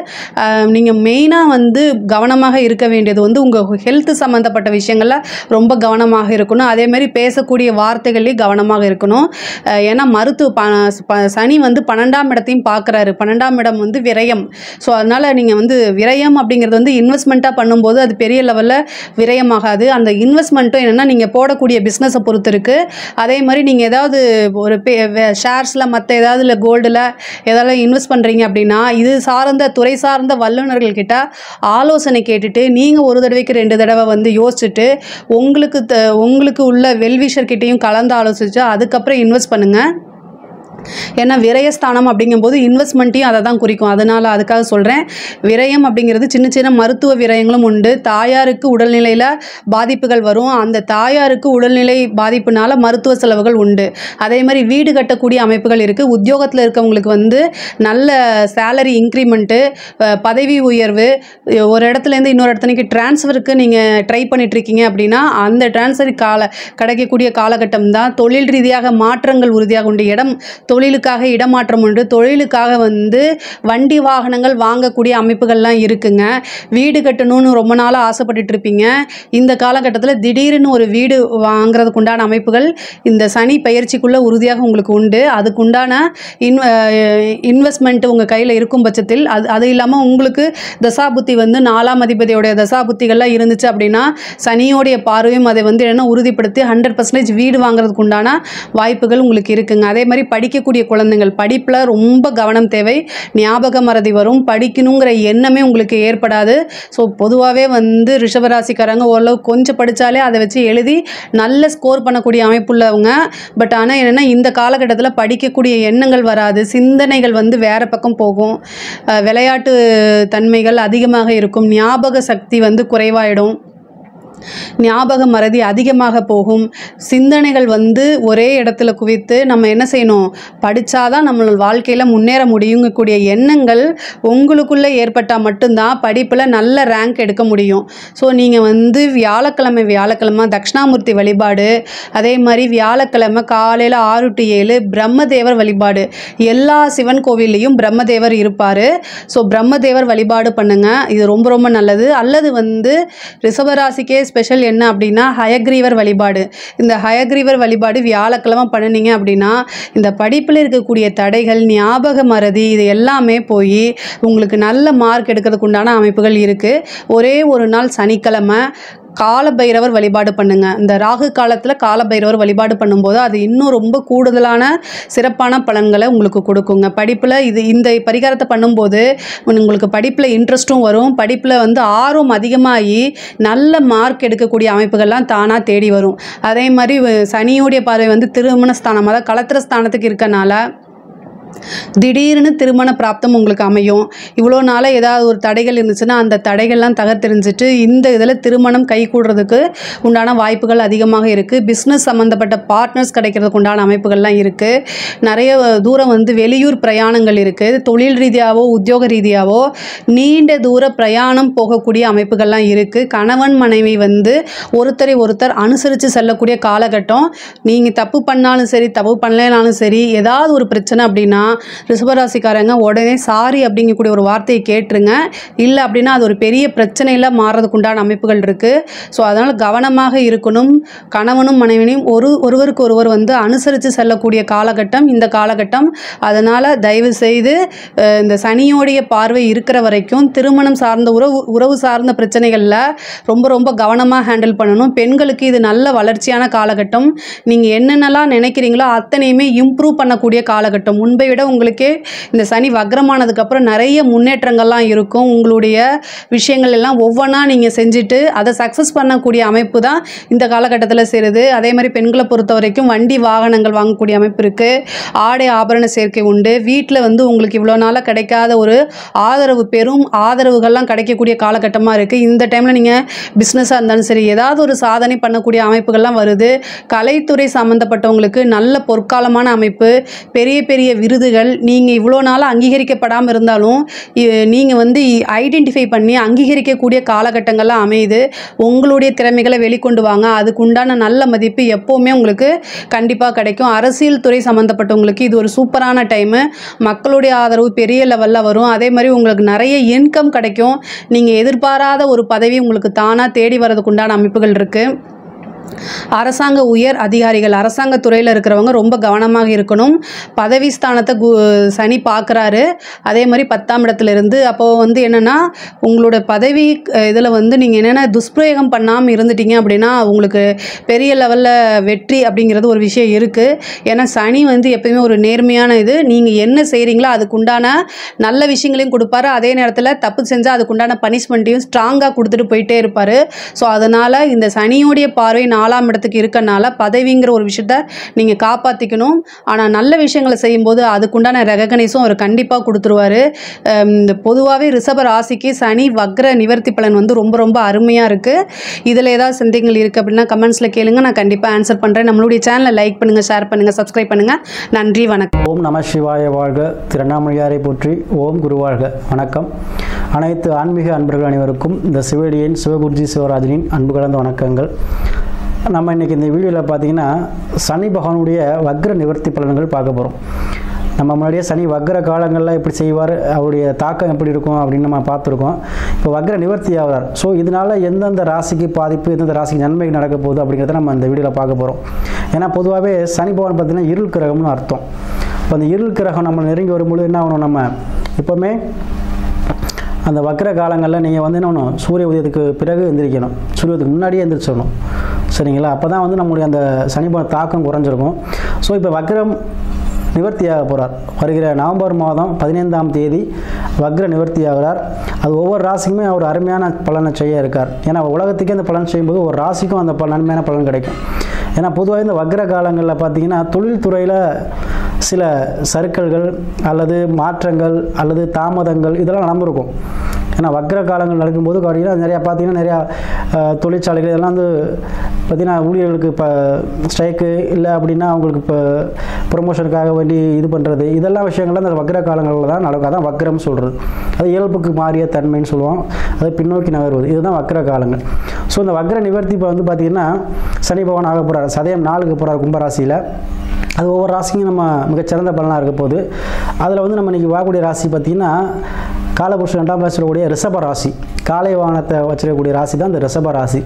நீங்கள் மெயினாக வந்து கவனமாக இருக்க வேண்டியது வந்து உங்கள் ஹெல்த் சம்மந்தப்பட்ட விஷயங்களில் ரொம்ப கவனமாக இருக்கணும். அதே மாதிரி பேசக்கூடிய வார்த்தைகள்லேயும் கவனமாக இருக்கணும். ஏன்னா சனி வந்து 12ஆம் இடத்தையும் பார்க்குறாரு. 12ஆம் இடம் வந்து விரயம். ஸோ அதனால் நீங்கள் வந்து விரயம் அப்படிங்கிறது வந்து இன்வெஸ்ட்மெண்ட்டாக பண்ணும்போது அது பெரிய லெவலில் விரயமாகாது. அந்த இன்வெஸ்ட்மெண்ட்டும் என்னென்னா நீங்கள் போடக்கூடிய பிஸ்னஸை பொறுத்து இருக்குது. அதே மாதிரி நீங்கள் ஏதாவது ஒரு ஷேர்ஸில் மற்ற ஏதாவது இல்லை கோல்டில் ஏதாவது இன்வெஸ்ட் பண்ணுறீங்க அப்படின்னா இது துறை சார்ந்த வல்லுநர்கள்கிட்ட ஆலோசனை கேட்டுட்டு நீங்கள் ஒரு தடவைக்கு 2 தடவை வந்து யோசிச்சுட்டு உங்களுக்கு உள்ள வெல்விஷர்கிட்டையும் கலந்து ஆலோசிச்சு அதுக்கப்புறம் இன்வெஸ்ட் பண்ணுங்கள். ஏன்னா விரயஸ்தானம் அப்படிங்கும்போது இன்வெஸ்ட்மெண்ட்டையும் அதை தான் குறிக்கும். அதனால் அதுக்காக சொல்கிறேன். விரயம் அப்படிங்கிறது சின்ன சின்ன மருத்துவ விரயங்களும் உண்டு. தாயாருக்கு உடல்நிலையில் பாதிப்புகள் வரும். அந்த தாயாருக்கு உடல்நிலை பாதிப்புனால மருத்துவ செலவுகள் உண்டு. அதே மாதிரி வீடு கட்டக்கூடிய அமைப்புகள் இருக்குது. உத்தியோகத்தில் இருக்கவங்களுக்கு வந்து நல்ல சேலரி இன்க்ரிமெண்ட்டு, பதவி உயர்வு, ஒரு இடத்துலேருந்து இன்னொரு இடத்துக்கு டிரான்ஸ்ஃபருக்கு நீங்கள் ட்ரை பண்ணிகிட்ருக்கீங்க அப்படின்னா அந்த டிரான்ஸ்ஃபர் கிடைக்கக்கூடிய காலகட்டம் தான். தொழில் ரீதியாக மாற்றங்கள் உறுதியாக உண்டு. தொழிலுக்காக இடமாற்றம் உண்டு. தொழிலுக்காக வந்து வண்டி வாகனங்கள் வாங்கக்கூடிய அமைப்புகள்லாம் இருக்குங்க. வீடு கட்டணும்னு ரொம்ப நாளாக ஆசைப்பட்டுட்டு இருப்பீங்க. இந்த காலகட்டத்தில் திடீர்னு ஒரு வீடு வாங்குறதுக்கு உண்டான அமைப்புகள் இந்த சனி பயிற்சிக்குள்ளே உறுதியாக உங்களுக்கு உண்டு. அதுக்குண்டான இன்வெஸ்ட்மெண்ட் உங்கள் கையில் இருக்கும் பட்சத்தில் அது இல்லாமல் உங்களுக்கு தசாபுத்தி வந்து 4ஆம் அதிபதியோடைய தசாபுத்திகள்லாம் இருந்துச்சு அப்படின்னா சனியோடைய பார்வையும் அதை வந்து என்ன உறுதிப்படுத்தி 100% வீடு வாங்குறதுக்கு உண்டான வாய்ப்புகள் உங்களுக்கு இருக்குங்க. அதே மாதிரி படிக்கக்கூடிய குழந்தைகள் படிப்பில் ரொம்ப கவனம் தேவை. ஞாபக மறதி வரும். படிக்கணுங்கிற எண்ணமே உங்களுக்கு ஏற்படாது. ஸோ பொதுவாகவே வந்து ரிஷபராசிக்காரங்க ஓரளவு கொஞ்சம் படித்தாலே அதை வச்சு எழுதி நல்ல ஸ்கோர் பண்ணக்கூடிய அமைப்புள்ளவங்க. பட் ஆனால் என்னென்னா இந்த காலகட்டத்தில் படிக்கக்கூடிய எண்ணங்கள் வராது. சிந்தனைகள் வந்து வேறு பக்கம் போகும். விளையாட்டு தன்மைகள் அதிகமாக இருக்கும். ஞாபக சக்தி வந்து குறைவாயிடும். ஞாபக மறதி அதிகமாக போகும். சிந்தனைகள் வந்து ஒரே இடத்துல குவித்து நம்ம என்ன செய்யணும், படித்தாதான் நம்ம வாழ்க்கையில் முன்னேற முடியுங்கக்கூடிய எண்ணங்கள் உங்களுக்குள்ளே ஏற்பட்டால் மட்டும்தான் படிப்பில் நல்ல ரேங்க் எடுக்க முடியும். ஸோ நீங்கள் வந்து வியாழக்கிழமை தட்சிணாமூர்த்தி வழிபாடு, அதே மாதிரி வியாழக்கிழமை காலையில் 6 to 7 பிரம்மதேவர் வழிபாடு. எல்லா சிவன் கோவில்லையும் பிரம்மதேவர் இருப்பார். ஸோ பிரம்மதேவர் வழிபாடு பண்ணுங்கள். இது ரொம்ப ரொம்ப நல்லது. அல்லது வந்து ரிஷபராசிக்கே ஸ்பெஷல் என்ன அப்படின்னா ஹயக்ரீவர் வழிபாடு. இந்த ஹயக்ரீவர் வழிபாடு வியாழக்கிழமை பண்ணினீங்க அப்படின்னா இந்த படிப்பில் இருக்கக்கூடிய தடைகள், ஞாபக மறதி, இது எல்லாமே போய் உங்களுக்கு நல்ல மார்க் எடுக்கிறதுக்கு உண்டான அமைப்புகள் இருக்குது. ஒரே ஒரு நாள் சனிக்கிழமை காலபைரவர் வழிபாடு பண்ணுங்க. இந்த ராகு காலத்தில் காலபைரவர் வழிபாடு பண்ணும்போது அது இன்னும் ரொம்ப கூடுதலான சிறப்பான பலன்களை உங்களுக்கு கொடுக்குங்க. படிப்பில் இந்த பரிகாரத்தை பண்ணும்போது உங்களுக்கு படிப்பில் இன்ட்ரெஸ்ட்டும் வரும். படிப்பில் வந்து ஆர்வம் அதிகமாகி நல்ல மார்க் எடுக்கக்கூடிய அமைப்புகள்லாம் தானாக தேடி வரும். அதே மாதிரி சனியோடைய பார்வை வந்து திருமண ஸ்தானம், அதாவது களத்திர ஸ்தானத்துக்கு இருக்கனால திடீர்னு திருமண பிராப்தம் உங்களுக்கு அமையும். இவ்வளோ நாளாக ஏதாவது ஒரு தடைகள் இருந்துச்சுன்னா அந்த தடைகள்லாம் தகர்த்தெறிஞ்சிட்டு இந்த இதில் திருமணம் கைகூடுறதுக்கு உண்டான வாய்ப்புகள் அதிகமாக இருக்குது. பிஸ்னஸ் சம்மந்தப்பட்ட பார்ட்னர்ஸ் கிடைக்கிறதுக்கு உண்டான அமைப்புகள்லாம் இருக்குது. நிறைய தூரம் வந்து வெளியூர் பிரயாணங்கள் இருக்குது. தொழில் ரீதியாகவோ உத்தியோக ரீதியாகவோ நீண்ட தூர பிரயாணம் போகக்கூடிய அமைப்புகள்லாம் இருக்குது. கணவன் மனைவி வந்து ஒருத்தரை ஒருத்தர் அனுசரித்து செல்லக்கூடிய காலகட்டம். நீங்கள் தப்பு பண்ணாலும் சரி தப்பு பண்ணலைனாலும் சரி ஏதாவது ஒரு பிரச்சனை அப்படின்னா ரிஷபராசிக்காரங்க உடனே சாரி அப்படிங்கக்கூடிய ஒரு வார்த்தையை கேட்டுருங்க. இல்லை அப்படின்னா அது ஒரு பெரிய பிரச்சனையில் மாறுறதுக்கு உண்டான அமைப்புகள் இருக்குது. ஸோ அதனால் கவனமாக இருக்கணும். கணவனும் மனைவியும் ஒருவருக்கு ஒருவர் வந்து அனுசரித்து செல்லக்கூடிய காலகட்டம் இந்த காலகட்டம். அதனால் தயவு செய்து இந்த சனியோடைய பார்வை இருக்கிற வரைக்கும் திருமணம் சார்ந்த உறவு சார்ந்த பிரச்சனைகளில் ரொம்ப ரொம்ப கவனமாக ஹேண்டில் பண்ணணும். பெண்களுக்கு இது நல்ல வளர்ச்சியான காலகட்டம். நீங்கள் என்னென்னலாம் நினைக்கிறீங்களோ அத்தனையுமே இம்ப்ரூவ் பண்ணக்கூடிய காலகட்டம். முன்பை விட உங்களுக்கே இந்த சனி வக்ரமானதுக்கப்புறம் நிறைய முன்னேற்றங்கள்லாம் இருக்கும். உங்களுடைய விஷயங்கள் எல்லாம் ஒவ்வொன்றா நீங்கள் செஞ்சுட்டு அதை சக்ஸஸ் பண்ணக்கூடிய அமைப்பு தான் இந்த காலகட்டத்தில் சேருது. அதே மாதிரி பெண்களை பொறுத்த வரைக்கும் வண்டி வாகனங்கள் வாங்கக்கூடிய அமைப்பு இருக்குது. ஆடை ஆபரண சேர்க்கை உண்டு. வீட்டில் வந்து உங்களுக்கு இவ்வளோ நாளாக கிடைக்காத ஒரு ஆதரவு பெரும் ஆதரவுகள்லாம் கிடைக்கக்கூடிய காலகட்டமாக இருக்குது. இந்த டைமில் நீங்கள் பிஸ்னஸாக இருந்தாலும் சரி ஏதாவது ஒரு சாதனை பண்ணக்கூடிய அமைப்புகள்லாம் வருது. கலைத்துறை சம்மந்தப்பட்டவங்களுக்கு நல்ல பொற்காலமான அமைப்பு. பெரிய பெரிய விருதுகள் நீங்கள் இவ்வளோ நாளாக அங்கீகரிக்கப்படாமல் இருந்தாலும் நீங்கள் வந்து ஐடென்டிஃபை பண்ணி அங்கீகரிக்கக்கூடிய காலகட்டங்கள்லாம் அமையுது. உங்களுடைய திறமைகளை வெளிக்கொண்டு வாங்க. அதுக்கு உண்டான நல்ல மதிப்பு எப்போவுமே உங்களுக்கு கண்டிப்பாக கிடைக்கும். அரசியல் துறை சம்மந்தப்பட்டவங்களுக்கு இது ஒரு சூப்பரான டைமு. மக்களுடைய ஆதரவு பெரிய லெவலில் வரும். அதே மாதிரி உங்களுக்கு நிறைய இன்கம் கிடைக்கும். நீங்கள் எதிர்பாராத ஒரு பதவி உங்களுக்கு தானாக தேடி வரதுக்கு உண்டான அமைப்புகள் இருக்குது. அரசாங்க உயர் அதிகாரிகள் அரசாங்க துறையில் இருக்கிறவங்க ரொம்ப கவனமாக இருக்கணும். பதவி ஸ்தானத்தை சனி பார்க்குறாரு. அதே மாதிரி 10ஆம் இடத்துலேருந்து அப்போது வந்து என்னென்னா உங்களோட பதவி இதில் வந்து நீங்கள் என்னென்ன துஷ்பிரயோகம் பண்ணாமல் இருந்துட்டீங்க அப்படின்னா உங்களுக்கு பெரிய லெவலில் வெற்றி அப்படிங்கிறது ஒரு விஷயம் இருக்குது. ஏன்னா சனி வந்து எப்பயுமே ஒரு நேர்மையான இது. நீங்கள் என்ன செய்கிறீங்களோ அதுக்குண்டான நல்ல விஷயங்களையும் கொடுப்பாரு. அதே நேரத்தில் தப்பு செஞ்சால் அதுக்குண்டான பனிஷ்மெண்ட்டையும் ஸ்ட்ராங்காக கொடுத்துட்டு போயிட்டே இருப்பார். ஸோ அதனால் இந்த சனியோடைய பார்வை 4ஆம் இடத்துக்கு இருக்கனால பதவிங்கிற ஒரு விஷயத்த நீங்கள் காப்பாற்றிக்கணும். ஆனால் நல்ல விஷயங்களை செய்யும்போது அதுக்குண்டான ரெகக்னைஸும் அவர் கண்டிப்பாக கொடுத்துருவார். இந்த பொதுவாகவே ரிஷப ராசிக்கு சனி வக்ர நிவர்த்தி பலன் வந்து ரொம்ப ரொம்ப அருமையாக இருக்குது. இதில் ஏதாவது சந்தேகங்கள் இருக்குது அப்படின்னா கமெண்ட்ஸில் கேளுங்க. நான் கண்டிப்பாக ஆன்சர் பண்ணுறேன். நம்மளுடைய சேனலை லைக் பண்ணுங்கள், ஷேர் பண்ணுங்கள், சப்ஸ்கிரைப் பண்ணுங்கள். நன்றி, வணக்கம். ஓம் நம சிவாய வாழ்க. திருவண்ணாமலையாரை போற்றி. ஓம் குரு வாழ்க. வணக்கம். அனைத்து ஆன்மீக அன்பர்கள் அனைவருக்கும் இந்த சிவடியின் சிவகுருஜி சிவராஜனின் அன்பு கலந்த வணக்கங்கள். நம்ம இன்றைக்கி இந்த வீடியோவில் பார்த்திங்கன்னா சனி பகவானுடைய வக்ர நிவர்த்தி பலன்கள் பார்க்க போகிறோம். நம்ம முன்னாடியே சனி வக்ர காலங்களில் எப்படி செய்வார், அவருடைய தாக்கம் எப்படி இருக்கும் அப்படின்னு நம்ம பார்த்துருக்கோம். இப்போ வக்ர நிவர்த்தி ஆகிறார். ஸோ இதனால் எந்தெந்த ராசிக்கு பாதிப்பு, எந்தெந்த ராசிக்கு நன்மைக்கு நடக்க போகுது அப்படிங்கிறத நம்ம இந்த வீடியோவில் பார்க்க போகிறோம். ஏன்னா பொதுவாகவே சனி பகவான் பார்த்திங்கன்னா இருள் கிரகம்னு அர்த்தம். இப்போ அந்த இருள் கிரகம் நம்ம நெருங்கி வரும்பொழுது என்ன ஆகணும், நம்ம எப்போவுமே அந்த வக்ர காலங்களில் நீங்கள் வந்து என்ன பண்ணணும், சூரிய உதயத்துக்கு பிறகு எந்திரிக்கணும், சூரியத்துக்கு முன்னாடியே எந்திரிச்சிடணும். சரிங்களா? அப்போ தான் வந்து நம்மளுடைய அந்த சனி தாக்கம் குறைஞ்சிருக்கும். ஸோ இப்போ வக்ரம் நிவர்த்தியாக போகிறார். வருகிற நவம்பர் மாதம் 15ஆம் தேதி வக்ர நிவர்த்தி ஆகிறார். அது ஒவ்வொரு ராசிக்குமே அவர் அருமையான பலனை செய்ய இருக்கார். ஏன்னா உலகத்துக்கே அந்த பலன் செய்யும்போது ஒரு ராசிக்கும் அந்த நன்மையான பலன் கிடைக்கும். ஏன்னா பொதுவாக இந்த வக்ர காலங்களில் பார்த்திங்கன்னா தொழில்துறையில் சில சறுக்கல்கள் அல்லது மாற்றங்கள் அல்லது தாமதங்கள் இதெல்லாம் நடந்திருக்கும். ஏன்னா வக்ர காலங்கள் நடக்கும்போது பார்த்தீங்கன்னா நிறையா தொழிற்சாலைகள் இதெல்லாம் வந்து பார்த்திங்கன்னா ஊழியர்களுக்கு இப்போ ஸ்ட்ரைக்கு இல்லை அப்படின்னா அவங்களுக்கு இப்போ ப்ரொமோஷனுக்காக வேண்டி இது பண்ணுறது இதெல்லாம் விஷயங்கள்லாம் அந்த வக்ர காலங்களில் தான் நடக்கும். அதான் வக்ரம் சொல்கிறது. அது இயல்புக்கு மாறிய தன்மைன்னு சொல்லுவோம். அது பின்னோக்கி நகர்வது. இதுதான் வக்ர காலங்கள். ஸோ இந்த வக்ர நிவர்த்தி இப்போ வந்து பார்த்திங்கன்னா சனி பகவான் ஆக போகிறார். சதயம் 4க்கு போகிறார் கும்பராசியில். அது ஒவ்வொரு ராசிக்கும் நம்ம மிகச்சிறந்த பலனாக இருக்க போகுது. அதில் வந்து நம்ம இன்றைக்கி வாங்கக்கூடிய ராசி பார்த்திங்கன்னா காலபுருஷன் 2ஆம் ராசியில் கூடிய ரிஷப ராசி. காலை வாகனத்தை வச்சிருக்கக்கூடிய ராசி தான் இந்த ரிஷப ராசி.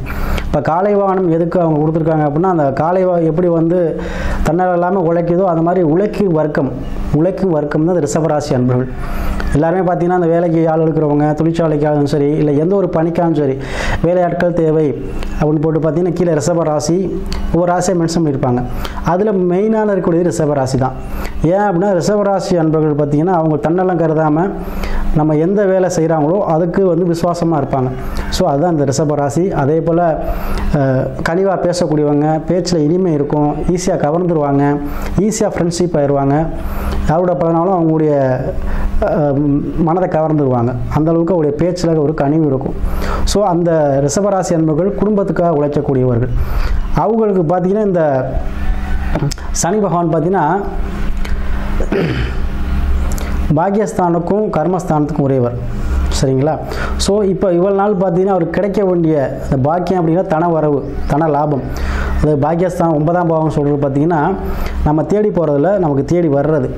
இப்போ காலை வாகனம் எதுக்கு அவங்க கொடுத்துருக்காங்க அப்படின்னா அந்த காலை எப்படி வந்து தன்னால் இல்லாமல் உழைக்குதோ அந்த மாதிரி உழைக்கும் வர்க்கம் தான் இந்த ரிஷப ராசி அன்பர்கள். எல்லாருமே பார்த்திங்கன்னா அந்த வேலைக்கு ஆள் எடுக்கிறவங்க, தொழிற்சாலைக்காலும் சரி இல்லை எந்த ஒரு பணிக்காலும் சரி வேலையாட்கள் தேவை அப்படின்னு போட்டு பார்த்திங்கன்னா கீழே ரிஷப ராசி ஒவ்வொரு ராசியை மென்ஷன் பண்ணியிருப்பாங்க. அதில் மெயினான இருக்கக்கூடியது ரிஷப ராசி தான். ஏன் அப்படின்னா ரிஷப ராசி அன்பர்கள் பார்த்திங்கன்னா அவங்க தன்னெல்லாம் கருதாமல் நம்ம எந்த வேலை செய்கிறாங்களோ அதுக்கு வந்து விசுவாசமாக இருப்பாங்க. ஸோ அதுதான் இந்த ரிஷப ராசி. அதே போல் கனிவாக பேசக்கூடியவங்க, பேச்சில் இனிமை இருக்கும், ஈஸியாக கவர்ந்துருவாங்க, ஈஸியாக ஃப்ரெண்ட்ஷிப் ஆயிடுவாங்க. யாரோட பழனாலும் அவங்களுடைய மனதை கவர்ந்துருவாங்க. அந்தளவுக்கு அவருடைய பேச்சில் ஒரு கனிவு இருக்கும். ஸோ அந்த ரிஷபராசி அன்பர்கள் குடும்பத்துக்காக உழைக்கக்கூடியவர்கள். அவங்களுக்கு பார்த்திங்கன்னா இந்த சனி பகவான் பார்த்திங்கன்னா பாக்கியஸ்தானுக்கும் கர்மஸ்தானத்துக்கும் உரியவர். சரிங்களா? ஸோ இப்போ இவ்வளோ நாள் பார்த்தீங்கன்னா அவர் கிடைக்க வேண்டிய அந்த பாக்கியம் அப்படின்னா தன வரவு, தன லாபம். அது பாக்கியஸ்தானம் 9ஆம் பாவம் சொல்கிறது பார்த்திங்கன்னா நம்ம தேடி போகிறதில்ல, நமக்கு தேடி வர்றது.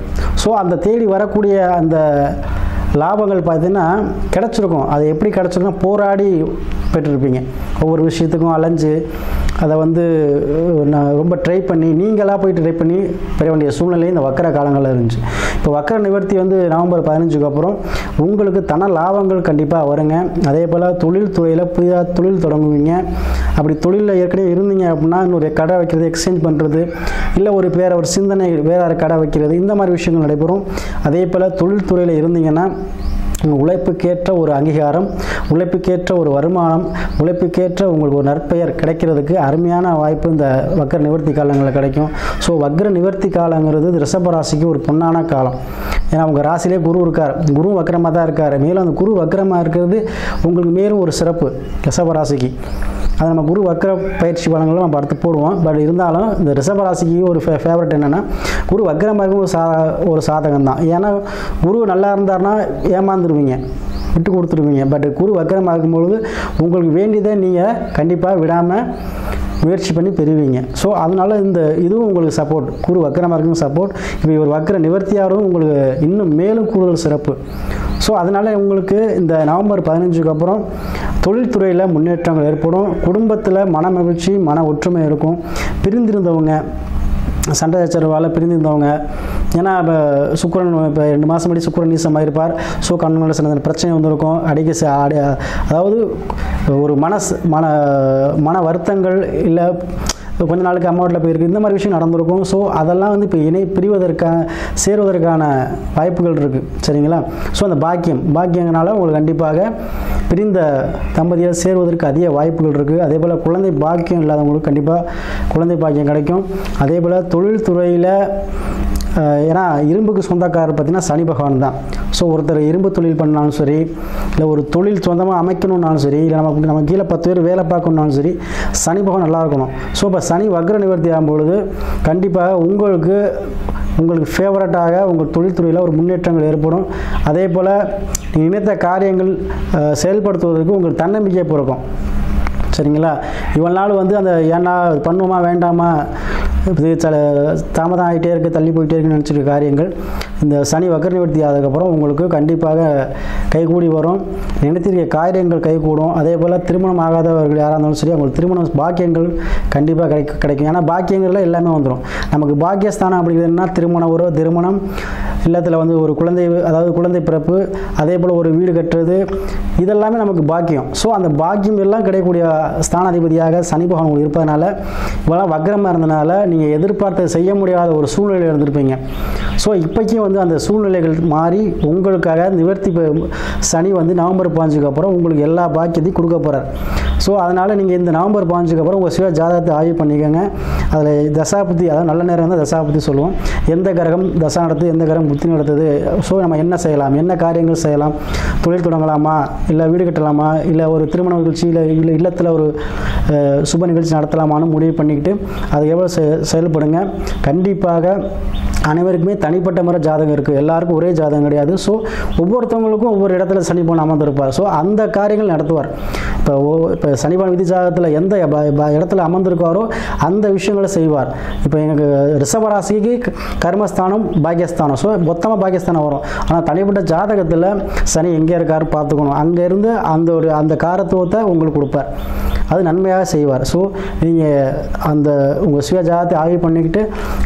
ஸோ அந்த தேடி வரக்கூடிய அந்த லாபங்கள் பார்த்திங்கன்னா கிடச்சிருக்கும். அது எப்படி கிடச்சிருக்கும்? போராடி பெற்றிருப்பீங்க. ஒவ்வொரு விஷயத்துக்கும் அலைஞ்சு அதை வந்து நான் ரொம்ப ட்ரை பண்ணி, நீங்களாக போயிட்டு ட்ரை பண்ணி பெற வேண்டிய சூழ்நிலை இந்த வக்கர காலங்களில் இருந்துச்சு. இப்போ வக்கர நிவர்த்தி வந்து நவம்பர் 15க்கு அப்புறம் உங்களுக்கு தன லாபங்கள் கண்டிப்பாக வருங்க. அதே போல் தொழில் துறையில் புதிதாக தொழில் தொடங்குவீங்க. அப்படி தொழிலில் ஏற்கனவே இருந்தீங்க அப்படின்னா இன்னொரு கடை வைக்கிறது, எக்ஸ்சேஞ்ச் பண்ணுறது, இல்லை ஒரு சிந்தனை வேறு கடை வைக்கிறது, இந்த மாதிரி விஷயங்கள் நடைபெறும். அதே போல் தொழில் துறையில் இருந்தீங்கன்னா உழைப்புக்கேற்ற ஒரு அங்கீகாரம், உழைப்புக்கேற்ற ஒரு வருமானம், உழைப்புக்கேற்ற உங்களுக்கு ஒரு நற்பெயர் கிடைக்கிறதுக்கு அருமையான வாய்ப்பு இந்த வக்கர நிவர்த்தி காலங்களில் கிடைக்கும். ஸோ வக்கர நிவர்த்தி காலங்கிறது ரிஷப ராசிக்கு ஒரு பொன்னான காலம். ஏன்னா உங்கள் ராசியிலே குரு இருக்கார், குரு வக்கரமாக தான் இருக்கார். மேலும் அந்த குரு வக்கரமாக இருக்கிறது உங்களுக்கு மேலும் ஒரு சிறப்பு ரிஷப ராசிக்கு. அது நம்ம குரு வக்கர பயிற்சி பலன்களும் நம்ம அடுத்து போடுவோம். பட் இருந்தாலும் இந்த ரிஷபராசிக்கு ஒரு ஃபேவரட் என்னென்னா குரு வக்கரமாக ஒரு சாதகம் தான். ஏன்னா குரு நல்லா இருந்தார்னா ஏமாந்துருவீங்க, விட்டு கொடுத்துருவீங்க. பட் குரு வக்கரமாக இருக்கும்பொழுது உங்களுக்கு வேண்டியதை நீங்கள் கண்டிப்பாக விடாமல் முயற்சி பண்ணி பெறுவீங்க. ஸோ அதனால் இதுவும் உங்களுக்கு சப்போர்ட், குரு வக்கரமாக இருக்கும் சப்போர்ட். இப்போ இவர் வக்கர நிவர்த்தியாகவும் உங்களுக்கு இன்னும் மேலும் கூடுதல் சிறப்பு. ஸோ அதனால் உங்களுக்கு இந்த நவம்பர் 15க்கு அப்புறம் தொழில்துறையில் முன்னேற்றங்கள் ஏற்படும். குடும்பத்தில் மன மகிழ்ச்சி, மன ஒற்றுமை இருக்கும். பிரிந்திருந்தவங்க, சண்டை சச்சரவால் பிரிந்திருந்தவங்க, ஏன்னா இப்போ சுக்கிரன் இப்போ 2 மாதம் முன்னாடி சுக்கிரன் நீசமாக இருப்பார். ஸோ கண்ணுங்கள சில பிரச்சனை வந்திருக்கும். அதாவது ஒரு மன வருத்தங்கள், இல்லை கொஞ்ச நாளுக்கு அம்மா வீட்டில் போயிருக்கு, இந்த மாதிரி விஷயம் நடந்திருக்கும். ஸோ அதெல்லாம் வந்து இப்போ சேருவதற்கான வாய்ப்புகள் இருக்குது. சரிங்களா? ஸோ அந்த பாக்கியங்களால் உங்களுக்கு கண்டிப்பாக பிரிந்த தம்பதியாக சேருவதற்கு அதிக வாய்ப்புகள் இருக்குது. அதே போல் குழந்தை பாக்கியம் இல்லாதவங்களுக்கு கண்டிப்பாக குழந்தை பாக்கியம் கிடைக்கும். அதே போல் தொழில்துறையில் ஏன்னா இரும்புக்கு சொந்தக்காரர் பார்த்திங்கன்னா சனி பகவான் தான். ஸோ ஒருத்தர் இரும்பு தொழில் பண்ணாலும் சரி, இல்லை ஒரு தொழில் சொந்தமாக அமைக்கணுன்னாலும் சரி, இல்லை நம்ம கீழே 10 பேர் வேலை பார்க்கணுன்னாலும் சரி, சனி பகவான் நல்லா இருக்கணும். ஸோ இப்போ சனி வக்ர நிவர்த்தி ஆகும்பொழுது கண்டிப்பாக உங்களுக்கு ஃபேவரட்டாக உங்கள் தொழில்துறையில் ஒரு முன்னேற்றங்கள் ஏற்படும். அதே போல் நினைத்த காரியங்கள் செயல்படுத்துவதற்கு உங்களுக்கு தன்னம்பிக்கை பிறக்கும். சரிங்களா? இவ்வளோ நாள் வந்து அந்த ஏன்னா பண்ணுமா வேண்டாமா தாமதம் ஆகிட்டே இருக்குது, தள்ளி போயிட்டே இருக்குன்னு நினச்சிருக்க காரியங்கள் இந்த சனி வக்கர நிவர்த்தி ஆனதுக்கப்புறம் உங்களுக்கு கண்டிப்பாக கைகூடி வரும். நினைத்திருக்க காரியங்கள் கைகூடும். அதே போல் திருமணம் ஆகாதவர்கள் யாராக இருந்தாலும் சரி, அவங்களுக்கு திருமணம் பாக்கியங்கள் கண்டிப்பாக கிடைக்கும். ஏன்னா பாக்கியங்களில் எல்லாமே வந்துடும். நமக்கு பாக்கியஸ்தானம் அப்படிங்கிறதுனா திருமணம் இல்லத்தில் வந்து ஒரு குழந்தை பிறப்பு, அதே போல் ஒரு வீடு கட்டுறது, இதெல்லாமே நமக்கு பாக்கியம். ஸோ அந்த பாக்கியம் எல்லாம் கிடைக்கக்கூடிய ஸ்தானாதிபதியாக சனி பகவான் உங்களுக்கு இருப்பதனால, இவ்வளோ வக்ரமாக இருந்தனால நீங்கள் எதிர்பார்த்து செய்ய முடியாத ஒரு சூழ்நிலையில் இருந்திருப்பீங்க. ஸோ இப்போக்கும் வந்து அந்த சூழ்நிலைகள் மாறி உங்களுக்காக நிவர்த்தி சனி வந்து நவம்பர் 15க்கு அப்புறம் உங்களுக்கு எல்லா பாக்கியத்தையும் கொடுக்க போகிறார். ஸோ அதனால் நீங்கள் இந்த நவம்பர் 15க்கு அப்புறம் உங்கள் சுய ஜாதகத்தை ஆய்வு பண்ணிக்கோங்க. அதில் தசாபுத்தி, அதாவது நல்ல நேரம் தான் தசாபுத்தி சொல்லுவோம். எந்த கிரகம் தசா நடத்துது, எந்த கிரகம் புத்தி நடத்துது, ஸோ நம்ம என்ன செய்யலாம், என்ன காரியங்கள் செய்யலாம், தொழில் தொடங்கலாமா, இல்லை வீடு கட்டலாமா, இல்லை ஒரு திருமண நிகழ்ச்சி, இல்லை இல்லத்தில் ஒரு சுப நிகழ்ச்சி நடத்தலாமான்னு முடிவு பண்ணிக்கிட்டு அது எவ்வளோ செயல்படுங்க. கண்டிப்பாக அனைவருக்குமே தனிப்பட்ட முறை ஜாதகம் இருக்குது, எல்லாருக்கும் ஒரே ஜாதகம் கிடையாது. ஸோ ஒவ்வொருத்தவங்களுக்கும் ஒவ்வொரு இடத்துல சனி பகவான் அமர்ந்திருப்பார். ஸோ அந்த காரியங்கள் நடத்துவார். இப்போ சனி பகவான் விதி ஜாதகத்தில் எந்த இடத்துல அமர்ந்திருக்காரோ அந்த விஷயங்களை செய்வார். இப்போ எனக்கு ரிஷபராசிக்கு கர்மஸ்தானம் பாக்கியஸ்தானம், ஸோ மொத்தமாக பாக்கியஸ்தானம் வரும். ஆனால் தனிப்பட்ட ஜாதகத்தில் சனி எங்கே இருக்காரு பார்த்துக்கணும். அங்கேருந்து அந்த காரத்துவத்தை உங்களுக்கு கொடுப்பார், அது நன்மையாக செய்வார். ஸோ நீங்கள் உங்கள் சுய ஜாதகத்தை ஆய்வு பண்ணிக்கிட்டு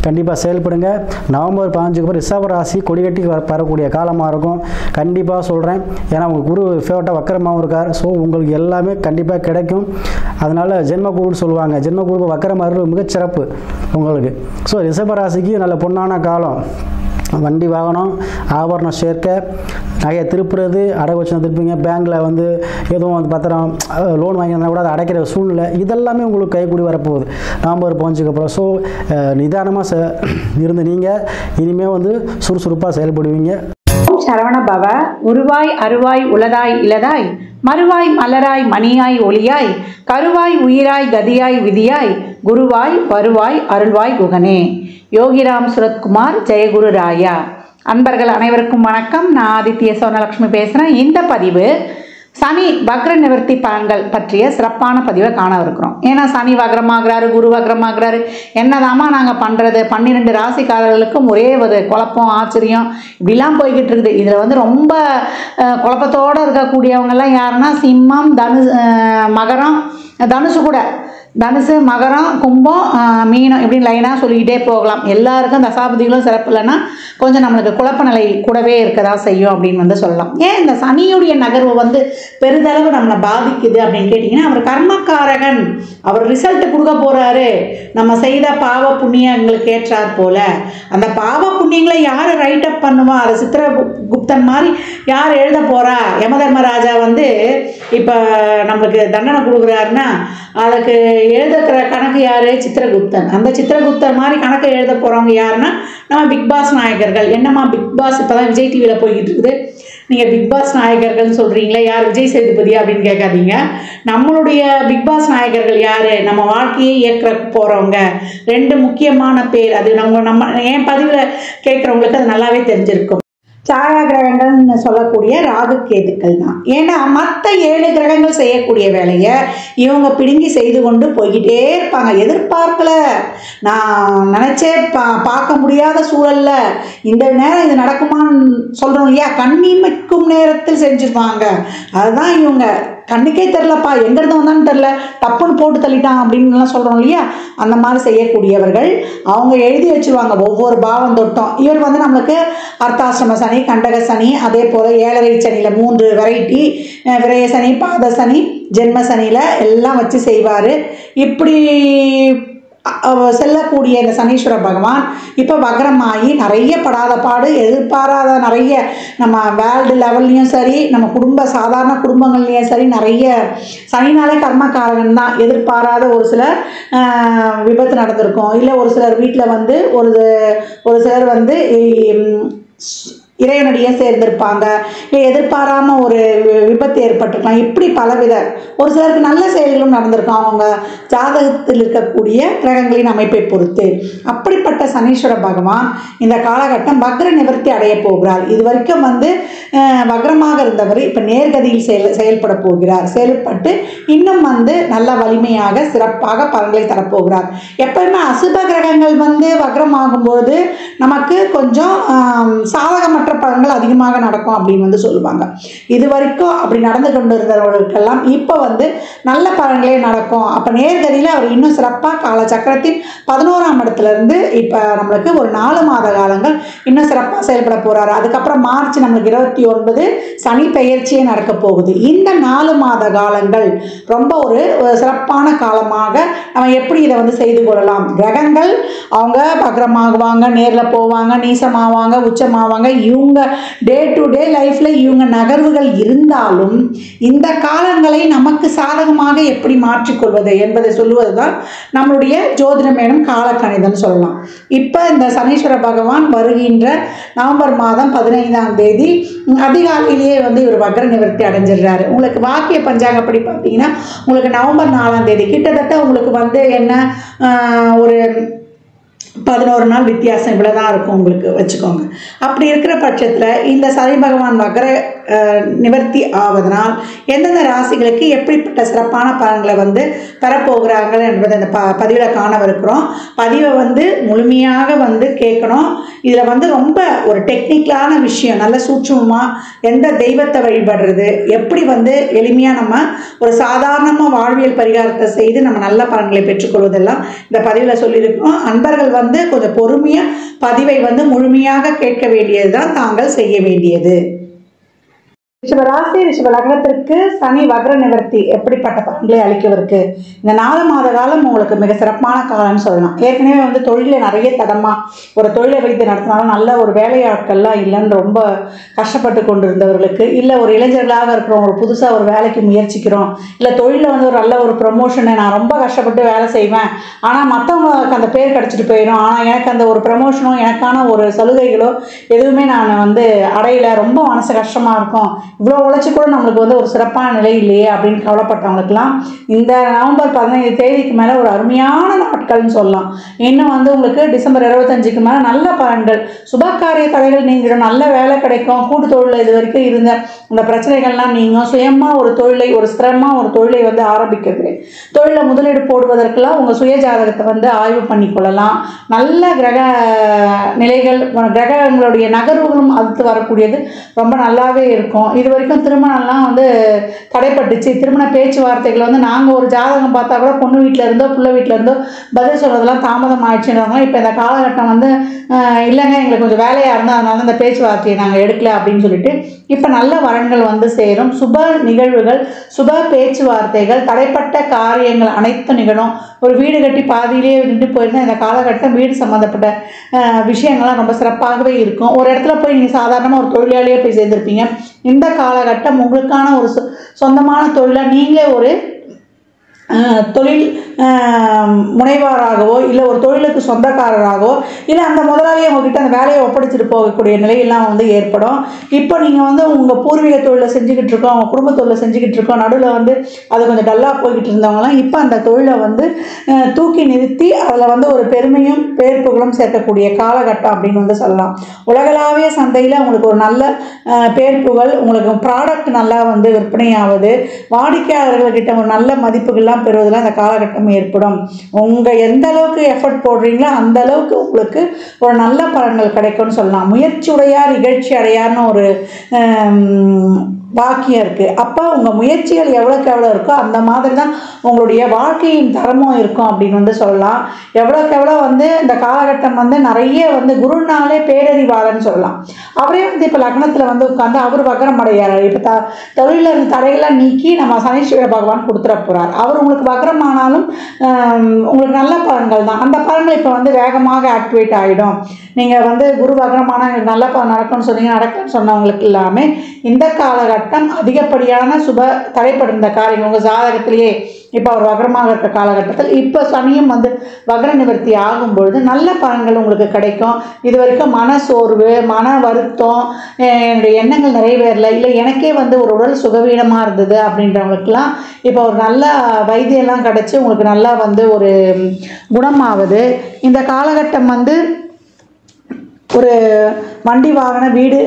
கண்டிப்பாக செயல்படுங்க. நவம்பர் 15க்கு அப்புறம் ரிஷபராசி கொடிகட்டி வரக்கூடிய காலமாக இருக்கும். கண்டிப்பாக சொல்கிறேன். ஏன்னா உங்கள் குரு ஃபேவரட்டாக வக்கரமாகவும் இருக்கார். ஸோ உங்களுக்கு எல்லாமே கண்டிப்பாக கிடைக்கும். அதனால் ஜென்மகுருன்னு சொல்லுவாங்க. ஜென்மகுரு வக்கரமாக மிகச்சிறப்பு உங்களுக்கு. ஸோ ரிஷபராசிக்கு நல்ல பொன்னான காலம். வண்டி வாகனம் ஆபரணம் சேர்க்கை, நகையை திருப்புறது, அடகு வச்சு திருப்பீங்க, பேங்க்கில் வந்து எதுவும் வந்து பத்திரம் லோன் வாங்கினா கூட அதை அடைக்கிற சூழ்நிலை, இதெல்லாமே உங்களுக்கு கைக்கூடி வரப்போகுது நவம்பர் 5க்கு அப்புறம். ஸோ நிதானமாக இருந்து நீங்கள் இனிமேல் வந்து சுறுசுறுப்பாக செயல்படுவீங்க. சரவண பவ. உருவாய் அருவாய் உளதாய் இளதாய் மறுவாய் மலராய் மணியாய் ஒளியாய் கருவாய் உயிராய் கதியாய் விதியாய் குருவாய் வருவாய் அருள்வாய் குகனே. யோகிராம் சுரத்குமார், ஜெயகுரு ராயா. அன்பர்கள் அனைவருக்கும் வணக்கம். நான் ஆதித்ய சோனலட்சுமி பேசுகிறேன். இந்த பதிவு சனி வக்ர நிவர்த்தி பலன்கள் பற்றிய சிறப்பான பதிவை காண இருக்கிறோம். ஏன்னா சனி வக்ரமாகிறாரு, குரு வக்ரமாகிறாரு, என்னதாமா நாங்கள் பண்ணுறது? 12 ராசிக்காரர்களுக்கும் ஒரே ஒரு குழப்பம், ஆச்சரியம் இப்படிலாம் போய்கிட்டு இருக்குது. இதில் வந்து ரொம்ப குழப்பத்தோடு இருக்கக்கூடியவங்கெல்லாம் யாருன்னா சிம்மம், மகரம், தனுசு கூட, தனுசு, மகரம், கும்பம், மீனம் இப்படின்னு லைனாக சொல்லிக்கிட்டே போகலாம். எல்லாருக்கும் தசாபதிகளும் சிறப்பு இல்லைன்னா கொஞ்சம் நம்மளுக்கு குழப்ப நிலை கூடவே இருக்கதா செய்யும் அப்படின்னு வந்து சொல்லலாம். ஏன் இந்த சனியுடைய நகர்வு வந்து பெரிதளவு நம்மளை பாதிக்குது அப்படின்னு கேட்டிங்கன்னா, அவர் கர்மக்காரகன், அவர் ரிசல்ட் கொடுக்க போகிறாரு. நம்ம செய்த பாவ புண்ணியங்களுக்கு ஏற்றார் போல அந்த பாவ புண்ணியங்களை யார் ரைட் அப் பண்ணுவா? அதை சித்திரகுப்தன் மாதிரி யார் எழுத போகிறா? யமதர்மராஜா வந்து இப்போ நம்மளுக்கு தண்டனை கொடுக்குறாருன்னா அதுக்கு எழுதுக்கிற கணக்கு யார்? சித்திரகுப்தன். அந்த சித்திரகுப்தன் மாதிரி கணக்கு எழுத போகிறவங்க யாருன்னா நம்ம பிக் பாஸ் நாயகர்கள். என்னம்மா பிக் பாஸ் இப்போ தான் விஜய் டிவியில் போய்கிட்டு இருக்குது, நீங்கள் பிக் பாஸ் நாயகர்கள்னு சொல்கிறீங்களே, யார்? விஜய் சேதுபதி அப்படின்னு கேட்காதீங்க. நம்மளுடைய பிக் பாஸ் நாயகர்கள் யார்? நம்ம வாழ்க்கையை இயக்க போகிறவங்க. 2 முக்கியமான பேர். அது நம்ம என் பதிவில் கேட்குறவங்களுக்கு அது நல்லாவே தெரிஞ்சிருக்கும். சாயா கிரகங்கள்னு சொல்லக்கூடிய ராகு கேதுக்கள் தான். ஏன்னா மற்ற 7 கிரகங்கள் செய்யக்கூடிய வேலையை இவங்க பிடுங்கி செய்து கொண்டு போய்கிட்டே இருப்பாங்க. எதிர்பார்க்கல, நான் நினச்சே பார்க்க முடியாத சூழல்ல இந்த நேரம் இது நடக்குமான்னு சொல்கிறோம் இல்லையா, கண்ணிமைக்கும் நேரத்தில் செஞ்சுருவாங்க. அதுதான் இவங்க கண்ணுக்கே தெரிலப்பா, எங்கேருந்து வந்தான்னு தெரில, தப்புன்னு போட்டு தள்ளிட்டான் அப்படின்லாம் சொல்கிறோம் இல்லையா, அந்த மாதிரி செய்யக்கூடியவர்கள். அவங்க எழுதி வச்சுருவாங்க ஒவ்வொரு பாவம் தொட்டும். இவர் வந்து நம்மளுக்கு அர்த்தாசிரம சனி, கண்டக சனி, அதே போல் 7ரை சனியில் 3 வெரைட்டி, விரய சனி, பாத சனி, ஜென்ம சனியில் எல்லாம் வச்சு செய்வார். இப்படி செல்லக்கூடிய இந்த சனீஸ்வர பகவான் இப்போ வக்ரமாகி நிறைய படாத பாடு, எதிர்பாராத நிறைய நம்ம வேர்ல்டு லெவல்லையும் சரி, நம்ம சாதாரண குடும்பங்கள்லையும் சரி, நிறைய சனினாலே கர்மக்காரகன் தான். எதிர்பாராத ஒரு சில விபத்து நடந்திருக்கும், இல்லை ஒரு சிலர் வீட்டில் வந்து ஒரு சிலர் வந்து இறைவனடியே சேர்ந்திருப்பாங்க, இல்லை எதிர்பாராமல் ஒரு விபத்து ஏற்பட்டிருக்கலாம். இப்படி பலவித ஒரு சிலருக்கு நல்ல செயல்களும் நடந்திருக்கும் அவங்க ஜாதகத்தில் இருக்கக்கூடிய கிரகங்களின் அமைப்பை பொறுத்து. அப்படிப்பட்ட சனீஸ்வர பகவான் இந்த காலகட்டம் வக்ர நிவர்த்தி அடைய போகிறார். இது வரைக்கும் வந்து வக்ரமாக இருந்தவர் இப்போ நேர்கதியில் செயல்பட போகிறார். செயல்பட்டு இன்னும் வந்து நல்ல வலிமையாக சிறப்பாக பலன்களை தரப்போகிறார். எப்பவுமே அசுப கிரகங்கள் வந்து வக்ரமாகும்போது நமக்கு கொஞ்சம் சாதகமற்ற பலன்கள் அதிகமாக நடக்கும் அப்படின்னு வந்து சொல்லுவாங்க. இது வரைக்கும் அப்படி நடந்து கொண்டு இருந்தவர்களுக்கெல்லாம் இப்போ வந்து நல்ல பலன்களே நடக்கும். அப்போ நேர்கதியில் அவர் இன்னும் சிறப்பாக காலச்சக்கரத்தின் 11ஆம் இடத்துல இருந்து இப்போ நம்மளுக்கு ஒரு 4 மாத காலங்கள் இன்னும் சிறப்பாக செயல்பட போகிறாரு. அதுக்கப்புறம் மார்ச் நம்மளுக்கு 29 சனி பெயர்ச்சியே நடக்க போகுது. இந்த 4 மாத காலங்கள் ரொம்ப ஒரு சிறப்பான காலமாக நம்ம எப்படி இதை வந்து செய்து கொள்ளலாம்? கிரகங்கள் அவங்க வக்ரமாகுவாங்க, நேரில் போவாங்க, நீசமாவாங்க, உச்சமாவாங்க. இவங்க டே டு டே லைஃப்பில் இவங்க நகர்வுகள் இருந்தாலும் இந்த காலங்களை நமக்கு சாதகமாக எப்படி மாற்றிக்கொள்வது என்பதை சொல்லுவது தான் நம்மளுடைய ஜோதிடம் எனும் காலக்கணிதம் சொல்லலாம். இப்போ இந்த சனீஸ்வர பகவான் வருகின்ற நவம்பர் மாதம் 15ஆம் தேதி அதிகாலையிலேயே வந்து இவர் வக்ர நிவர்த்தி அடைஞ்சிடுறாரு. உங்களுக்கு வாக்கிய பஞ்சாங்கப்படி பார்த்தீங்கன்னா உங்களுக்கு நவம்பர் 4ஆம் தேதி கிட்டத்தட்ட உங்களுக்கு வந்து என்ன ஒரு 11 நாள் வித்தியாசம் இவ்வளோதான் இருக்கும் உங்களுக்கு வச்சுக்கோங்க. அப்படி இருக்கிற பட்சத்தில் இந்த சனி பகவான் வக்ர நிவர்த்தி ஆவதனால் எந்தெந்த ராசிகளுக்கு எப்படிப்பட்ட சிறப்பான பலன்களை வந்து பெறப்போகிறாங்க என்பதை இந்த பதிவில் காணவிருக்கிறோம். பதிவை வந்து முழுமையாக வந்து கேட்கணும். இதில் வந்து ரொம்ப ஒரு டெக்னிக்கலான விஷயம், நல்ல சூட்சமமாக எந்த தெய்வத்தை வழிபடுறது, எப்படி வந்து எளிமையாக நம்ம ஒரு சாதாரணமாக வாழ்வியல் பரிகாரத்தை செய்து நம்ம நல்ல பலன்களை பெற்றுக்கொள்வதெல்லாம் இந்த பதிவில் சொல்லியிருக்கோம். அன்பர்கள் வந்து கொஞ்சம் பொறுமையாக பதிவை வந்து முழுமையாக கேட்க வேண்டியது தான் தாங்கள் செய்ய வேண்டியது. ரிஷப ராசி ரிஷப லக்னத்திற்கு சனி வக்ர நிவர்த்தி எப்படிப்பட்ட பலன்களை அளிக்கவிருக்கு? இந்த 4 மாத காலம் உங்களுக்கு மிக சிறப்பான காலம்னு சொல்லலாம். ஏற்கனவே வந்து தொழிலில் நிறைய தடமா ஒரு தொழிலை வைத்து நடத்தினாலும் நல்ல ஒரு வேலையாட்கள்லாம் இல்லைன்னு ரொம்ப கஷ்டப்பட்டு கொண்டு இருந்தவர்களுக்கு, இல்லை ஒரு இளைஞர்களாக இருக்கிறோம், ஒரு புதுசாக ஒரு வேலைக்கு முயற்சிக்கிறோம், இல்லை தொழிலில் வந்து ஒரு நல்ல ஒரு ப்ரமோஷனை நான் ரொம்ப கஷ்டப்பட்டு வேலை செய்வேன், ஆனால் மற்றவங்களுக்கு அந்த பேர் கிடச்சிட்டு போயிடும், ஆனால் எனக்கு அந்த ஒரு ப்ரமோஷனோ எனக்கான ஒரு சலுகைகளோ எதுவுமே நான் வந்து அடையில, ரொம்ப மனசு கஷ்டமாக இருக்கும், இவ்வளோ உழைச்சி கூட நம்மளுக்கு வந்து ஒரு சிறப்பான நிலை இல்லையே அப்படின்னு கவலைப்பட்டவங்களுக்குலாம் இந்த நவம்பர் 15 தேதிக்கு மேலே ஒரு அருமையான நாட்கள்னு சொல்லலாம். இன்னும் வந்து உங்களுக்கு டிசம்பர் 25க்கு மேலே நல்ல பலன்கள், சுபகாரிய தடைகள் நீங்கிடும், நல்ல வேலை கிடைக்கும், கூட்டு தொழிலில் இது வரைக்கும் இருந்த இந்த பிரச்சனைகள்லாம் நீங்கும், சுயமாக ஒரு தொழிலை ஒரு ஸ்திரமாக ஒரு தொழிலை வந்து ஆரம்பிக்கிறது, தொழிலில் முதலீடு போடுவதற்கெல்லாம் உங்கள் சுய ஜாதகத்தை வந்து ஆய்வு பண்ணிக்கொள்ளலாம். நல்ல கிரக நிலைகள் கிரகங்களுடைய நகர்வுகளும் அடுத்து வரக்கூடியது ரொம்ப நல்லாவே இருக்கும். இது வரைக்கும் திருமணம்லாம் வந்து தடைப்பட்டுச்சு, திருமண பேச்சுவார்த்தைகள் வந்து நாங்கள் ஒரு ஜாதகம் பார்த்தா கூட பொண்ணு வீட்டில் இருந்தோ பிள்ளை வீட்டில் இருந்தோ பதில் சொல்கிறதெல்லாம் தாமதம் ஆயிடுச்சுன்றவங்க இப்போ இந்த காலகட்டம் வந்து இல்லைங்க எங்களுக்கு கொஞ்சம் வேலையாக இருந்தால் அதனால இந்த பேச்சுவார்த்தையை நாங்கள் எடுக்கல அப்படின்னு சொல்லிட்டு இப்போ நல்ல வரன்கள் வந்து சேரும். சுப நிகழ்வுகள், சுப பேச்சுவார்த்தைகள், தடைப்பட்ட காரியங்கள் அனைத்தும் நிகழும். ஒரு வீடு கட்டி பாதியிலேயே நின்று போயிருந்தால் இந்த காலகட்டம் வீடு சம்மந்தப்பட்ட விஷயங்கள்லாம் ரொம்ப சிறப்பாகவே இருக்கும். ஒரு இடத்துல போய் நீங்கள் சாதாரணமாக ஒரு தொழிலாளியாக போய் சேர்ந்துருப்பீங்க. இந்த காலகட்டம் உங்களுக்கான ஒரு சொந்தமான தொழிலாக நீங்களே ஒரு தொழில் முனைவாராகவோ இல்லை ஒரு தொழிலுக்கு சொந்தக்காரராகவோ இல்லை அந்த முதலாளியை உங்ககிட்ட அந்த வேலையை ஒப்படைச்சிட்டு போகக்கூடிய நிலையெல்லாம் வந்து ஏற்படும். இப்போ நீங்கள் வந்து உங்கள் பூர்வீக தொழிலை செஞ்சுக்கிட்டு இருக்கோம், உங்கள் குடும்ப தொழிலை செஞ்சுக்கிட்டு இருக்கோம், நடுவில் வந்து அது கொஞ்சம் டல்லாக போய்கிட்டு இருந்தவங்களாம் இப்போ அந்த தொழிலை வந்து தூக்கி நிறுத்தி அதில் வந்து ஒரு பெருமையும் பேர்ப்புகளும் சேர்க்கக்கூடிய காலகட்டம் அப்படின்னு வந்து சொல்லலாம். உலகளாவிய சந்தையில் உங்களுக்கு ஒரு நல்ல பேர்ப்புகள், உங்களுக்கு ப்ராடக்ட் நல்லா வந்து விற்பனையாவது, வாடிக்கையாளர்கள்கிட்ட ஒரு நல்ல மதிப்புகள்லாம் பெறுவதில் அந்த காலகட்டம் ஏற்படும். உங்கள் எந்த அளவுக்கு எஃபர்ட் போடுறீங்களோ அந்த அளவுக்கு உங்களுக்கு ஒரு நல்ல பலன்கள் கிடைக்கும்னு சொல்லலாம். முயற்சி உடையார் இகழ்ச்சி அடையார்னு ஒரு வாக்கியம் இருக்குது. அப்போ உங்கள் முயற்சிகள் எவ்வளோக்கு எவ்வளோ இருக்கோ அந்த மாதிரி தான் உங்களுடைய வாழ்க்கையின் தரமும் இருக்கும் அப்படின்னு வந்து சொல்லலாம். எவ்வளோக்கு எவ்வளோ வந்து இந்த காலகட்டம் வந்து நிறைய வந்து குருனாலே பேரறிவாளன்னு சொல்லலாம். அவரே வந்து இப்போ லக்னத்தில் வந்து உட்காந்து அவர் வக்ரம் அடையார். இப்போ தொழிலில் இருந்த தடைகள்லாம் நீக்கி நம்ம சனீஸ்வர பகவான் கொடுத்துட போகிறார். அவர் உங்களுக்கு வக்ரம் ஆனாலும் உங்களுக்கு நல்ல பலன்கள் தான். அந்த பலன்கள் இப்போ வந்து வேகமாக ஆக்டிவேட் ஆகிடும். நீங்கள் வந்து குரு வக்ரமான எங்களுக்கு நல்ல பலன் நடக்கும்னு சொன்னீங்க, நடக்கும்னு சொன்னவங்களுக்கு எல்லாமே இந்த காலகட்டம் அதிகப்படியான சுப தடைப்படுத்த காரியங்கள் உங்கள் ஜாதகத்திலேயே இப்போ அவர் வக்ரமாக இருக்க காலகட்டத்தில் இப்போ சனியும் வந்து வக்ர நிவர்த்தி ஆகும்பொழுது நல்ல பலன்கள் உங்களுக்கு கிடைக்கும். இது வரைக்கும் மன சோர்வு, மன வருத்தம், என்னுடைய எண்ணங்கள் நிறைவேறலை, இல்லை எனக்கே வந்து ஒரு உடல் சுகவீனமாக இருந்தது அப்படின்றவங்களுக்கெல்லாம் இப்போ ஒரு நல்ல வைத்தியெல்லாம் கிடச்சி உங்களுக்கு நல்லா வந்து ஒரு குணமாகுது. இந்த காலகட்டம் வந்து ஒரு வண்டி வாகன வீடு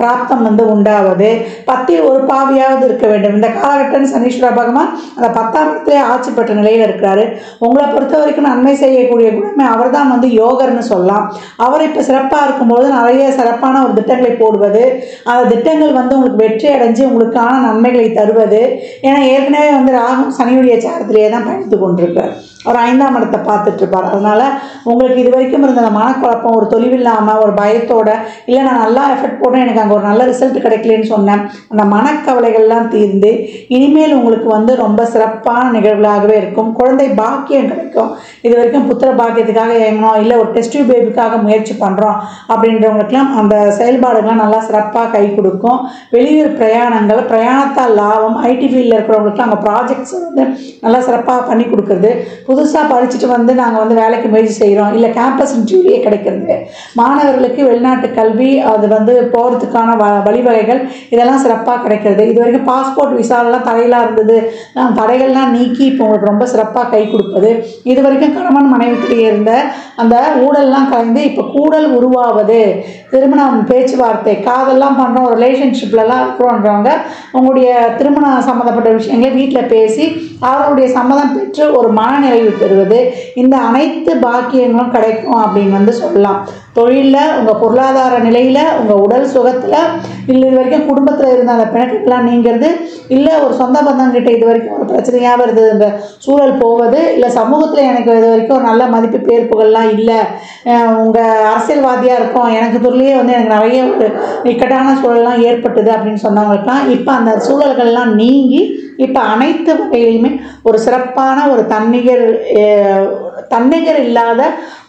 பிராப்தம் வந்து உண்டாவது, 10 ஒரு பாவியாவது இருக்க வேண்டும். இந்த காலகட்டம் சனீஸ்வர பகவான் அந்த 10ஆம் இடத்திலே ஆட்சி பெற்ற நிலையில் இருக்கிறாரு. உங்களை பொறுத்த வரைக்கும் நன்மை செய்யக்கூடிய குணமே அவர் தான் வந்து யோகர்னு சொல்லலாம். அவர் இப்போ சிறப்பாக இருக்கும்போது நிறைய சிறப்பான ஒரு திட்டங்களை போடுவது, அந்த திட்டங்கள் வந்து உங்களுக்கு வெற்றி அடைஞ்சு உங்களுக்கான நன்மைகளை தருவது. ஏன்னா ஏற்கனவே வந்து ராகும் சனியுடைய சாரத்திலேயே தான் பயணித்து கொண்டிருக்கிறார். அவர் 5ஆம் இடத்தை பார்த்துட்ருப்பார். அதனால் உங்களுக்கு இது வரைக்கும் இருந்த அந்த மனக்குழப்பம், ஒரு தொழிவில்லாமல் ஒரு பயத்தோட, இல்லை நான் நல்லா எஃபர்ட் போட்டேன் எனக்கு அங்கே ஒரு நல்ல ரிசல்ட் கிடைக்கலன்னு சொன்னேன், அந்த மனக்கவலைகள்லாம் தீர்ந்து இனிமேல் உங்களுக்கு வந்து ரொம்ப சிறப்பான நிகழ்வுகளாகவே இருக்கும். குழந்தை பாக்கியம் கிடைக்கும். இது வரைக்கும் புத்திர பாக்கியத்துக்காக ஏங்கணும், இல்லை ஒரு டெஸ்ட் பேபிக்காக முயற்சி பண்ணுறோம் அப்படின்றவங்களுக்கெல்லாம் அந்த செயல்பாடுகள்லாம் நல்லா சிறப்பாக கை கொடுக்கும். வெளியூர் பிரயாணங்கள், பிரயாணத்தால் லாபம், ஐடி ஃபீல்டில் இருக்கிறவங்களுக்கு அங்கே ப்ராஜெக்ட்ஸ் வந்து நல்லா சிறப்பாக பண்ணி கொடுக்குறது, புதுசாக படிச்சுட்டு வந்து நாங்கள் வந்து வேலைக்கு முயற்சி செய்கிறோம், இல்லை கேம்பஸ் இன்டர்வியூலே கிடைக்கிறது, மாணவர்களுக்கு வெளிநாட்டு கல்வி அது வந்து போகிறதுக்கான வழிவகைகள் இதெல்லாம் சிறப்பாக கிடைக்கிறது. இது வரைக்கும் பாஸ்போர்ட் விசாலெலாம் தடையெல்லாம் இருந்தது, தடைகள்லாம் நீக்கி இப்போ உங்களுக்கு ரொம்ப சிறப்பாக கை கொடுப்பது. இது வரைக்கும் கணவன் மனைவிக்கிட்டே இருந்த அந்த ஊழல்லாம் கலந்து இப்போ கூடல் உருவாவது, திருமணம் பேச்சுவார்த்தை, காதெல்லாம் பண்ணுறோம், ரிலேஷன்ஷிப்லலாம் இருக்கிறோன்றவங்க உங்களுடைய திருமணம் சம்மந்தப்பட்ட விஷயங்களை வீட்டில் பேசி அவர்களுடைய சம்மதம் பெற்று ஒரு மனநிறைவு பெறுவது, இந்த அனைத்து பாக்கியங்களும் கிடைக்கும் அப்படின்னு வந்து சொல்லலாம். தொழிலில், உங்கள் பொருளாதார நிலையில், உங்கள் உடல் சுகத்தில், இல்லை இது வரைக்கும் குடும்பத்தில் இருந்த அந்த பிணக்குகள்லாம் நீங்கிறது, இல்லை ஒரு சொந்த பந்தங்கிட்ட இது வரைக்கும் ஒரு பிரச்சனையாக இருந்தது இந்த சூழல் போவது, இல்லை சமூகத்தில் எனக்கு இது வரைக்கும் ஒரு நல்ல மதிப்பு பேர்ப்புகள்லாம் இல்லை, உங்கள் அரசியல்வாதியாக இருக்கும் எனக்கு துருளி குடும்பத்திலேயே வந்து எனக்கு நிறைய ஒரு இக்கட்டான சூழல்லாம் ஏற்பட்டது அப்படின்னு சொன்னவங்களுக்குலாம் இப்போ அந்த சூழல்கள்லாம் நீங்கி இப்போ அனைத்து வகையிலுமே ஒரு சிறப்பான ஒரு தன்னிகர் இல்லாத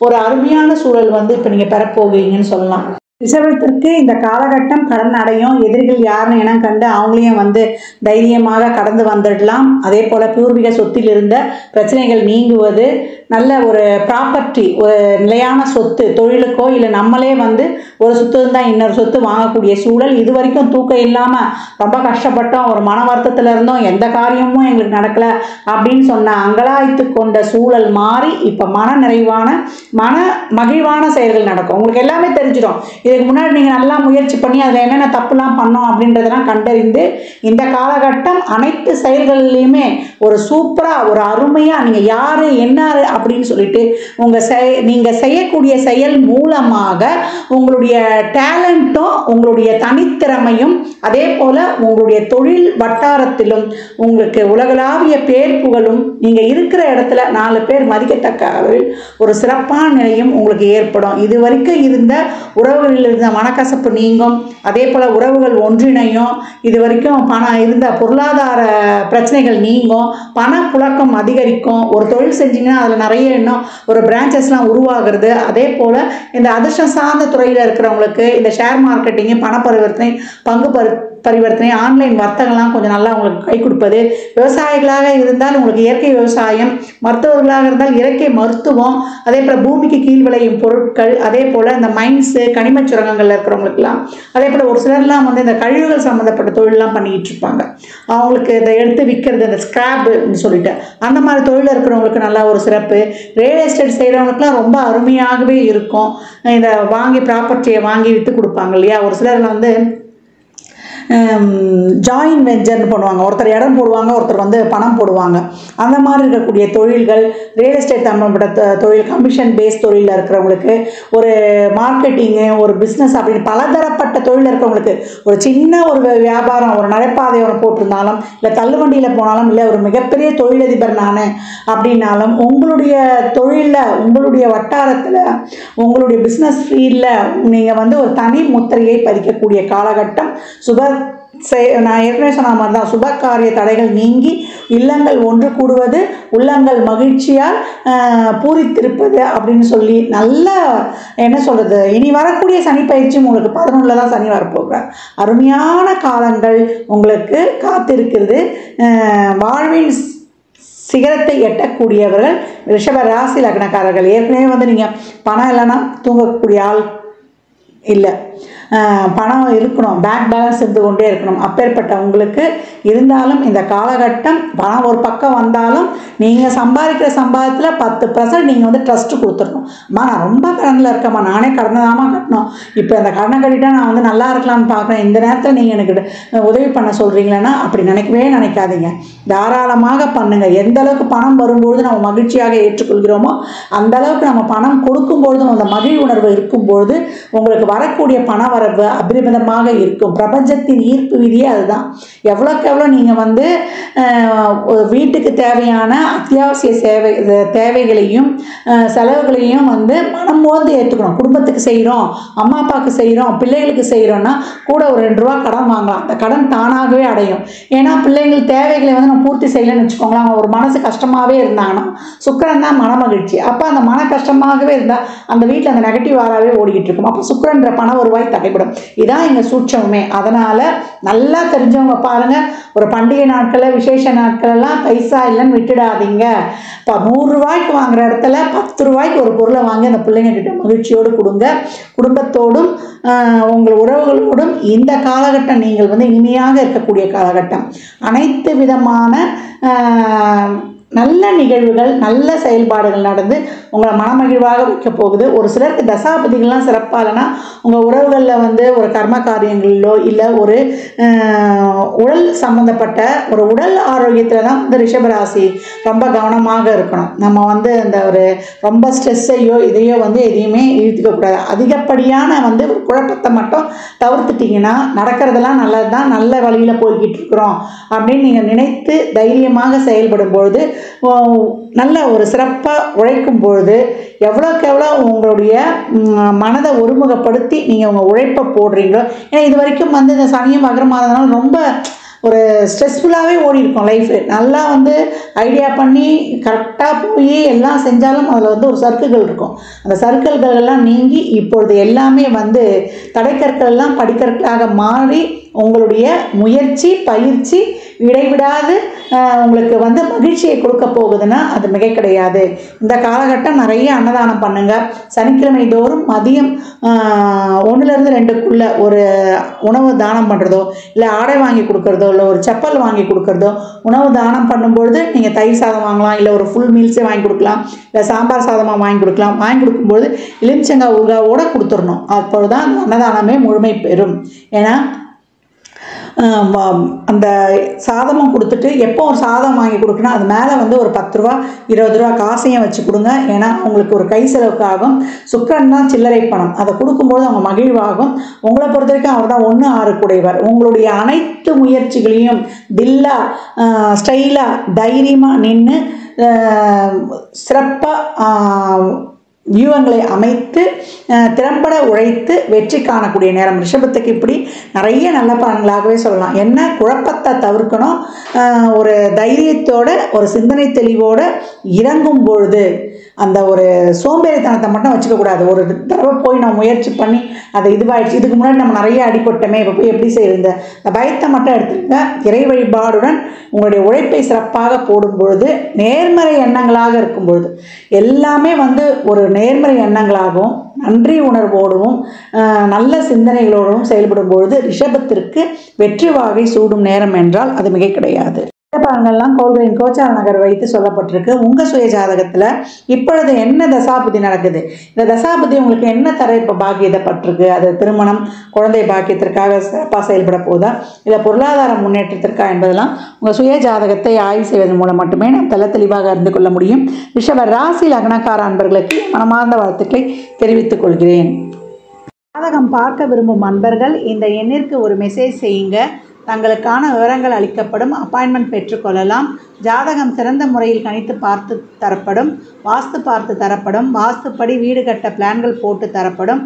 ஒரு அருமையான சூழல் வந்து இப்போ நீங்கள் பெறப்போகிறீங்கன்னு சொல்லலாம். ரிஷபத்திற்கு இந்த காலகட்டம் கடன் அடையும். எதிரிகள் யாருன்னு இனம் கண்டு அவங்களையும் வந்து தைரியமாக கடந்து வந்துடலாம். அதே போல் பூர்வீக சொத்தில் இருந்த பிரச்சனைகள் நீங்குவது, நல்ல ஒரு ப்ராப்பர்ட்டி, ஒரு நிலையான சொத்து, தொழிலுக்கோ இல்லை நம்மளே வந்து ஒரு சொத்து இருந்தால் இன்னொரு சொத்து வாங்கக்கூடிய சூழல். இது வரைக்கும் தூக்கம் இல்லாமல் ரொம்ப கஷ்டப்பட்டோம், ஒரு மன வருத்தத்தில் இருந்தோம், எந்த காரியமும் எங்களுக்கு நடக்கலை அப்படின்னு சொன்ன அங்கலாய்த்து கொண்ட சூழல் மாறி இப்போ மன நிறைவான மன மகிழ்வான செயல்கள் நடக்கும். உங்களுக்கு எல்லாமே தெரிஞ்சிடும். இதுக்கு முன்னாடி நீங்கள் நல்லா முயற்சி பண்ணி அதில் என்னென்ன தப்புலாம் பண்ணோம் அப்படின்றதெல்லாம் கண்டறிந்து இந்த காலகட்டம் அனைத்து செயல்கள்லையுமே ஒரு சூப்பராக ஒரு அருமையாக நீங்கள் யார் என்ன அப்படின்னு சொல்லிட்டு நீங்கள் செய்யக்கூடிய செயல் மூலமாக உங்களுடைய டேலண்ட்டும் உங்களுடைய தனித்திறமையும் அதே போல் உங்களுடைய தொழில் வட்டாரத்திலும் உங்களுக்கு உலகளாவிய பேர் புகழும் நீங்கள் இருக்கிற இடத்துல 4 பேர் மதிக்கத்தக்க அளவில் ஒரு சிறப்பான நிலையும் உங்களுக்கு ஏற்படும். இது வரைக்கும் இருந்த உறவுகளில் இருந்த மனக்கசப்பு நீங்கும். அதே போல் உறவுகள் ஒன்றிணையும். இது வரைக்கும் இருந்த பொருளாதார பிரச்சனைகள் நீங்கும். பண புழக்கம் அதிகரிக்கும். ஒரு தொழில் செஞ்சீங்கன்னா அதில் நிறைய இன்னும் ஒரு பிரான்ச்சஸ்லாம் உருவாகிறது. அதே போல் இந்த அதிர்ஷ்டம் சார்ந்த துறையில் இருக்கிறவங்களுக்கு இந்த ஷேர் மார்க்கெட்டிங்கு, பண பரிவர்த்தனை, பங்கு பரிவர்த்தனை, ஆன்லைன் வர்த்தகம்லாம் கொஞ்சம் நல்லா உங்களுக்கு கை கொடுப்பது. விவசாயிகளாக இருந்தால் உங்களுக்கு இயற்கை விவசாயம், மருத்துவர்களாக இருந்தால் இயற்கை மருத்துவம், அதே போல் பூமிக்கு கீழ் விளையும் பொருட்கள், அதே போல் இந்த மைன்ஸு கனிம சுரங்கங்களில் இருக்கிறவங்களுக்குலாம், அதே போல் ஒரு சிலர்லாம் வந்து இந்த கழிவுகள் சம்மந்தப்பட்ட தொழிலெலாம் பண்ணிக்கிட்டு இருப்பாங்க. அவங்களுக்கு இதை எடுத்து விற்கிறது, இந்த ஸ்கிராப்னு சொல்லிட்டு அந்த மாதிரி தொழில் இருக்கிறவங்களுக்கு நல்லா ஒரு சிறப்பு. ரியல் எஸ்டேட் செய்கிறவங்களுக்குலாம் ரொம்ப அருமையாகவே இருக்கும். இதை வாங்கி ப்ராப்பர்ட்டியை வாங்கி விற்று கொடுப்பாங்க இல்லையா. ஒரு சிலர் வந்து ஜாயின் வெஞ்சர்னு பண்ணுவாங்க. ஒருத்தர் இடம் போடுவாங்க, ஒருத்தர் வந்து பணம் போடுவாங்க. அந்த மாதிரி இருக்கக்கூடிய தொழில்கள், ரியல் எஸ்டேட் சம்பந்தப்பட்ட தொழில், கமிஷன் பேஸ் தொழிலில் இருக்கிறவங்களுக்கு, ஒரு மார்க்கெட்டிங்கு, ஒரு பிஸ்னஸ் அப்படின்னு பலதரப்பட்ட தொழிலில் இருக்கிறவங்களுக்கு, ஒரு சின்ன ஒரு வியாபாரம், ஒரு நடைபாதை ஒன்று போட்டிருந்தாலும், இல்லை தள்ளுவண்டியில் போனாலும், இல்லை ஒரு மிகப்பெரிய தொழிலதிபர் நான் அப்படின்னாலும், உங்களுடைய தொழிலில், உங்களுடைய வட்டாரத்தில், உங்களுடைய பிஸ்னஸ் ஃபீல்டில் நீங்கள் வந்து ஒரு தனி முத்திரையை பதிக்கக்கூடிய காலகட்டம். நான் ஏற்கனவே சொன்ன மாதிரி தான், சுப காரிய தடைகள் நீங்கி இல்லங்கள் ஒன்று கூடுவது, உள்ளங்கள் மகிழ்ச்சியால் பூரித்திருப்பது அப்படின்னு சொல்லி நல்ல என்ன சொல்கிறது, இனி வரக்கூடிய சனி பயிற்சியும் உங்களுக்கு 11 தான் சனி வரப்போகிறார். அருமையான காலங்கள் உங்களுக்கு காத்திருக்கிறது. வாழ்வின் சிகரத்தை எட்டக்கூடியவர்கள் ரிஷப ராசி லக்னக்காரர்கள். ஏற்கனவே வந்து நீங்கள் பணம் இல்லைன்னா தூங்கக்கூடிய ஆள் இல்லை, பணம் இருக்கணும், பேங்க் பேலன்ஸ் இருந்து கொண்டே இருக்கணும். அப்பேற்பட்ட உங்களுக்கு இருந்தாலும் இந்த காலகட்டம் பணம் ஒரு பக்கம் வந்தாலும் நீங்கள் சம்பாதிக்கிற சம்பாதத்தில் 10% நீங்கள் வந்து ட்ரஸ்ட்டு கொடுத்துடணும். அம்மா நான் ரொம்ப கடனில் இருக்கேம்மா, நானே கடனை தாம்மா கட்டணும், இப்போ இந்த கடனை கட்டிட்டா நான் வந்து நல்லா இருக்கலாம்னு பார்க்குறேன், இந்த நேரத்தில் நீங்கள் எனக்கு உதவி பண்ண சொல்கிறீங்களேன்னா அப்படி நினைக்கவே நினைக்காதீங்க. தாராளமாக பண்ணுங்கள். எந்த அளவுக்கு பணம் வரும்பொழுது நம்ம மகிழ்ச்சியாக ஏற்றுக்கொள்கிறோமோ அந்த அளவுக்கு நம்ம பணம் கொடுக்கும்பொழுதும் அந்த மகிழ் உணர்வு இருக்கும்பொழுது உங்களுக்கு வரக்கூடிய பண வரவு அபரிமிதமாக இருக்கும். பிரபஞ்சத்தின் ஈர்ப்பு விதியே அதுதான். எவ்வளோக்கு எவ்வளோ நீங்கள் வந்து வீட்டுக்கு தேவையான அத்தியாவசிய தேவைகளையும் செலவுகளையும் வந்து மனம் மோந்து ஏற்றுக்கணும். குடும்பத்துக்கு செய்கிறோம், அம்மா அப்பாவுக்கு செய்கிறோம், பிள்ளைகளுக்கு செய்கிறோன்னா கூட ஒரு 2 ரூபா கடன் வாங்கலாம். அந்த கடன் தானாகவே அடையும். ஏன்னா பிள்ளைங்கள் தேவைகளை வந்து நம்ம பூர்த்தி செய்யலைன்னு வச்சுக்கோங்களேன், அவங்க ஒரு மனசு கஷ்டமாகவே இருந்தாங்கன்னா, சுக்கிரன் தான் மன மகிழ்ச்சி. அப்போ அந்த மன கஷ்டமாகவே இருந்தால் அந்த வீட்டில் அந்த நெகட்டிவ் ஆறாவே ஓடிக்கிட்டு இருக்கும். அப்போ சுக்கிரன்ற பண வருவாய் தடைப்படும். இதான் எங்கள் சூட்சமே. அதனால் நல்லா தெரிஞ்சவங்க பாருங்கள், ஒரு பண்டிகை நாட்களில், விசேஷ நாட்களெல்லாம் பைசா இல்லைன்னு விட்டுடாதீங்க. இப்போ 100 ரூபாய்க்கு வாங்குற இடத்துல 10 ரூபாய்க்கு ஒரு பொருளை வாங்கி அந்த பிள்ளைங்க கிட்ட மகிழ்ச்சியோடு கொடுங்க. குடும்பத்தோடும் உங்கள் உறவுகளோடும் இந்த காலகட்டம் நீங்கள் வந்து இனிமையாக இருக்கக்கூடிய காலகட்டம். அனைத்து விதமான நல்ல நிகழ்வுகள், நல்ல செயல்பாடுகள் நடந்து உங்களை மனமகிழ்வாக வைக்க போகுது. ஒரு சிலருக்கு தசாபதிகள்லாம் சிறப்பாக இல்லைன்னா உங்கள் உறவுகளில் வந்து ஒரு கர்ம காரியங்களிலோ இல்லை ஒரு உடல் சம்மந்தப்பட்ட ஒரு உடல் ஆரோக்கியத்தில் தான் வந்து ரிஷபராசி ரொம்ப கவனமாக இருக்கணும். நம்ம வந்து இந்த ஒரு ரொம்ப ஸ்ட்ரெஸ்ஸையோ இதையோ வந்து எதையுமே இழுத்துக்கக்கூடாது. அதிகப்படியான வந்து ஒரு குழப்பத்தை மட்டும் தவிர்த்துட்டிங்கன்னா நடக்கிறதெல்லாம் நல்லது தான், நல்ல வழியில் போய்கிட்டு இருக்கிறோம் அப்படின்னு நீங்கள் நினைத்து தைரியமாக செயல்படும் பொழுது நல்ல ஒரு சிறப்பாக உழைக்கும் பொழுது எவ்வளோக்கு எவ்வளோ உங்களுடைய மனதை ஒருமுகப்படுத்தி நீங்கள் உங்கள் உழைப்பை போடுறீங்களோ, ஏன்னா இது வரைக்கும் வந்து இந்த சனியும் வக்ரமாதனால ரொம்ப ஒரு ஸ்ட்ரெஸ்ஃபுல்லாகவே ஓடி இருக்கும் லைஃபு. நல்லா வந்து ஐடியா பண்ணி கரெக்டாக போய் எல்லாம் செஞ்சாலும் அதில் வந்து ஒரு சர்க்கிள்கள் இருக்கும். அந்த சர்க்கிள்கள் எல்லாம் நீங்கி இப்பொழுது எல்லாமே வந்து தடைக்கற்கள் எல்லாம் படிக்கற்களாக மாறி உங்களுடைய முயற்சி பயிற்சி இடைவிடாது உங்களுக்கு வந்து மகிழ்ச்சியை கொடுக்க போகுதுன்னா அது மிக கிடையாது. இந்த காலகட்டம் நிறைய அன்னதானம் பண்ணுங்கள். சனிக்கிழமை தோறும் மதியம் 1-2க்குள்ளே ஒரு உணவு தானம் பண்ணுறதோ, இல்லை ஆடை வாங்கி கொடுக்குறதோ, இல்லை ஒரு செப்பல் வாங்கி கொடுக்குறதோ, உணவு தானம் பண்ணும்பொழுது நீங்கள் தயிர் சாதம் வாங்கலாம், இல்லை ஒரு ஃபுல் மீல்ஸே வாங்கி கொடுக்கலாம், இல்லை சாம்பார் சாதமாக வாங்கி கொடுக்கலாம். வாங்கி கொடுக்கும்போது எலுமிச்சங்காய் ஊறுகாவோடு கொடுத்துடணும். அப்பொழுது தான் அந்த அன்னதானமே முழுமை பெறும். ஏன்னா அந்த சாதமும் கொடுத்துட்டு எப்போ ஒரு சாதம் வாங்கி கொடுக்கணும், அது மேலே வந்து ஒரு 10 ரூபா 20 ரூபா காசையும் வச்சு கொடுங்க. ஏன்னா அவங்களுக்கு ஒரு கை செலவுக்கு ஆகும். சுக்கரன் தான் சில்லறை பணம். அதை கொடுக்கும்போது அவங்க மகிழ்வாகும். உங்களை பொறுத்த வரைக்கும் அவர் தான் 1-6 கூடையவர். உங்களுடைய அனைத்து முயற்சிகளையும் தில்லா ஸ்டைலாக தைரியமாக நின்று சிறப்பாக வியூகங்களை அமைத்து திறம்பட உழைத்து வெற்றி காணக்கூடிய நேரம். ரிஷபத்துக்கு இப்படி நிறைய நல்ல பலன்களாகவே சொல்லலாம். என்ன குழப்பத்தை தவிர்க்கணும், ஒரு தைரியத்தோட ஒரு சிந்தனை தெளிவோடு இறங்கும் பொழுது அந்த ஒரு சோம்பேறித்தனத்தை மட்டும் வச்சுக்கக்கூடாது. ஒரு தடவை போய் நான் முயற்சி பண்ணி அதை இதுவாகிடுச்சு, இதுக்கு முன்னாடி நம்ம நிறைய அடிபட்டோமே, இப்போ போய் எப்படி செய்யுது, இந்த பயத்தை மட்டும் எடுத்துருங்க. இறை வழிபாடுடன் உங்களுடைய உழைப்பை சிறப்பாக போடும் பொழுது, நேர்மறை எண்ணங்களாக இருக்கும் பொழுது, எல்லாமே வந்து ஒரு நேர்மறை எண்ணங்களாகவும் நன்றி உணர்வோடும் நல்ல சிந்தனைகளோடும் செயல்படும் பொழுது ரிஷபத்திற்கு வெற்றி வாகை சூடும் நேரம் என்றால் அது மிக கிடையாது. பலன்கள்லாம் கோள்களின் கோச்சார நகர் வைத்து சொல்லப்பட்டிருக்கு. உங்கள் சுய ஜாதகத்தில் இப்பொழுது என்ன தசாபுத்தி நடக்குது, இந்த தசாபுத்தி உங்களுக்கு என்ன தர இப்போ பாக்கியப்பட்டிருக்கு, அது திருமணம் குழந்தை பாக்கியத்திற்காக சிறப்பாக செயல்பட போதா, இல்லை பொருளாதார முன்னேற்றத்திற்கா என்பதெல்லாம் உங்கள் சுய ஜாதகத்தை ஆய்வு செய்வதன் மூலம் மட்டுமே நாம் தெளிவாக அறிந்து கொள்ள முடியும். ரிஷப ராசி லக்னக்கார அன்பர்களுக்கு மனமார்ந்த வாழ்த்துக்களை தெரிவித்துக் கொள்கிறேன். ஜாதகம் பார்க்க விரும்பும் அன்பர்கள் இந்த எண்ணிற்கு ஒரு மெசேஜ் செய்யுங்க. தங்களுக்கான விவரங்கள் அளிக்கப்படும். அப்பாயின்மெண்ட் பெற்றுக்கொள்ளலாம். ஜாதகம் சிறந்த முறையில் கணித்து பார்த்து தரப்படும். வாஸ்து பார்த்து தரப்படும். வாஸ்துப்படி வீடு கட்ட பிளான்கள் போட்டு தரப்படும்.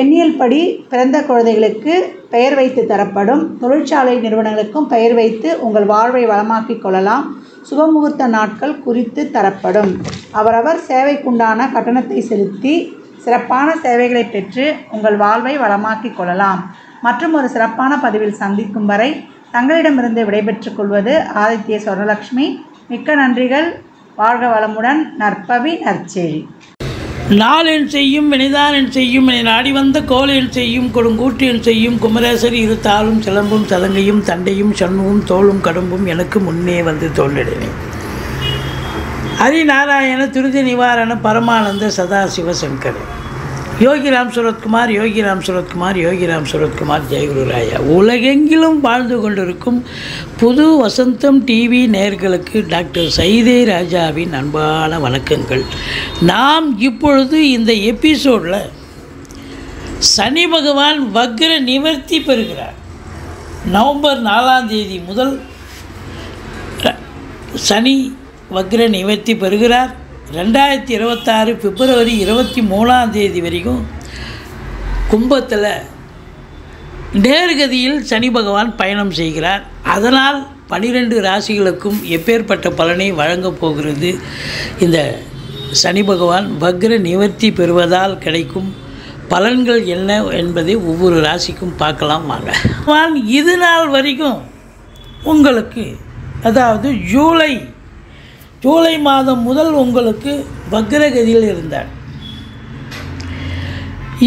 எண்ணியல் படி பிறந்த குழந்தைகளுக்கு பெயர் வைத்து தரப்படும். தொழிற்சாலை நிறுவனங்களுக்கும் பெயர் வைத்து உங்கள் வாழ்வை வளமாக்கிக் கொள்ளலாம். சுபமுகூர்த்த நாட்கள் குறித்து தரப்படும். அவரவர் சேவைக்குண்டான கட்டணத்தை செலுத்தி சிறப்பான சேவைகளை பெற்று உங்கள் வாழ்வை வளமாக்கிக் கொள்ளலாம். மற்றும் ஒரு சிறப்பான பதிவில் சந்திக்கும் வரை தங்களிடமிருந்து விடைபெற்றுக் கொள்வது ஆதித்ய சொர்ணலக்ஷ்மி. மிக்க நன்றிகள். வாழ்க வளமுடன். நற்பவி நற்செய்தி. நாளென் செய்யும் வினைதான் செய்யும் என நாடி வந்த கோலென் செய்யும் கொடுங்கூட்டு என் செய்யும் குமரேசர் இரு தாளும் சிலம்பும் சலங்கையும் தண்டையும் சண்முகம் தோளும் கடம்பும் எனக்கு முன்னே வந்து தோன்றினே. ஹரிநாராயண துரித நிவாரண பரமானந்த சதாசிவசங்கர். யோகிராம் சுரத்குமார் யோகிராம் சுரத்குமார் யோகிராம் சுரத்குமார் ஜெயகுருராயா. உலகெங்கிலும் வாழ்ந்து கொண்டிருக்கும் புது வசந்தம் டிவி நேயர்களுக்கு டாக்டர் சைதே ராஜாவின் அன்பான வணக்கங்கள். நாம் இப்பொழுது இந்த எபிசோடில் சனி பகவான் வக்ர நிவர்த்தி பெறுகிறார். நவம்பர் 4ஆம் தேதி முதல் சனி வக்ர நிவர்த்தி பெறுகிறார். 2026 பிப்ரவரி 23ஆம் தேதி வரைக்கும் கும்பத்தில் நேர்கதியில் சனி பகவான் பயணம் செய்கிறார். அதனால் 12 ராசிகளுக்கும் எப்பேற்பட்ட பலனை வழங்கப் போகிறது இந்த சனி பகவான் வக்ர நிவர்த்தி பெறுவதால் கிடைக்கும் பலன்கள் என்ன என்பதை ஒவ்வொரு ராசிக்கும் பார்க்கலாம் வாங்க. இது நாள் வரைக்கும் உங்களுக்கு, அதாவது ஜூலை மாதம் முதல் உங்களுக்கு வக்ரகதியில் இருந்தார்.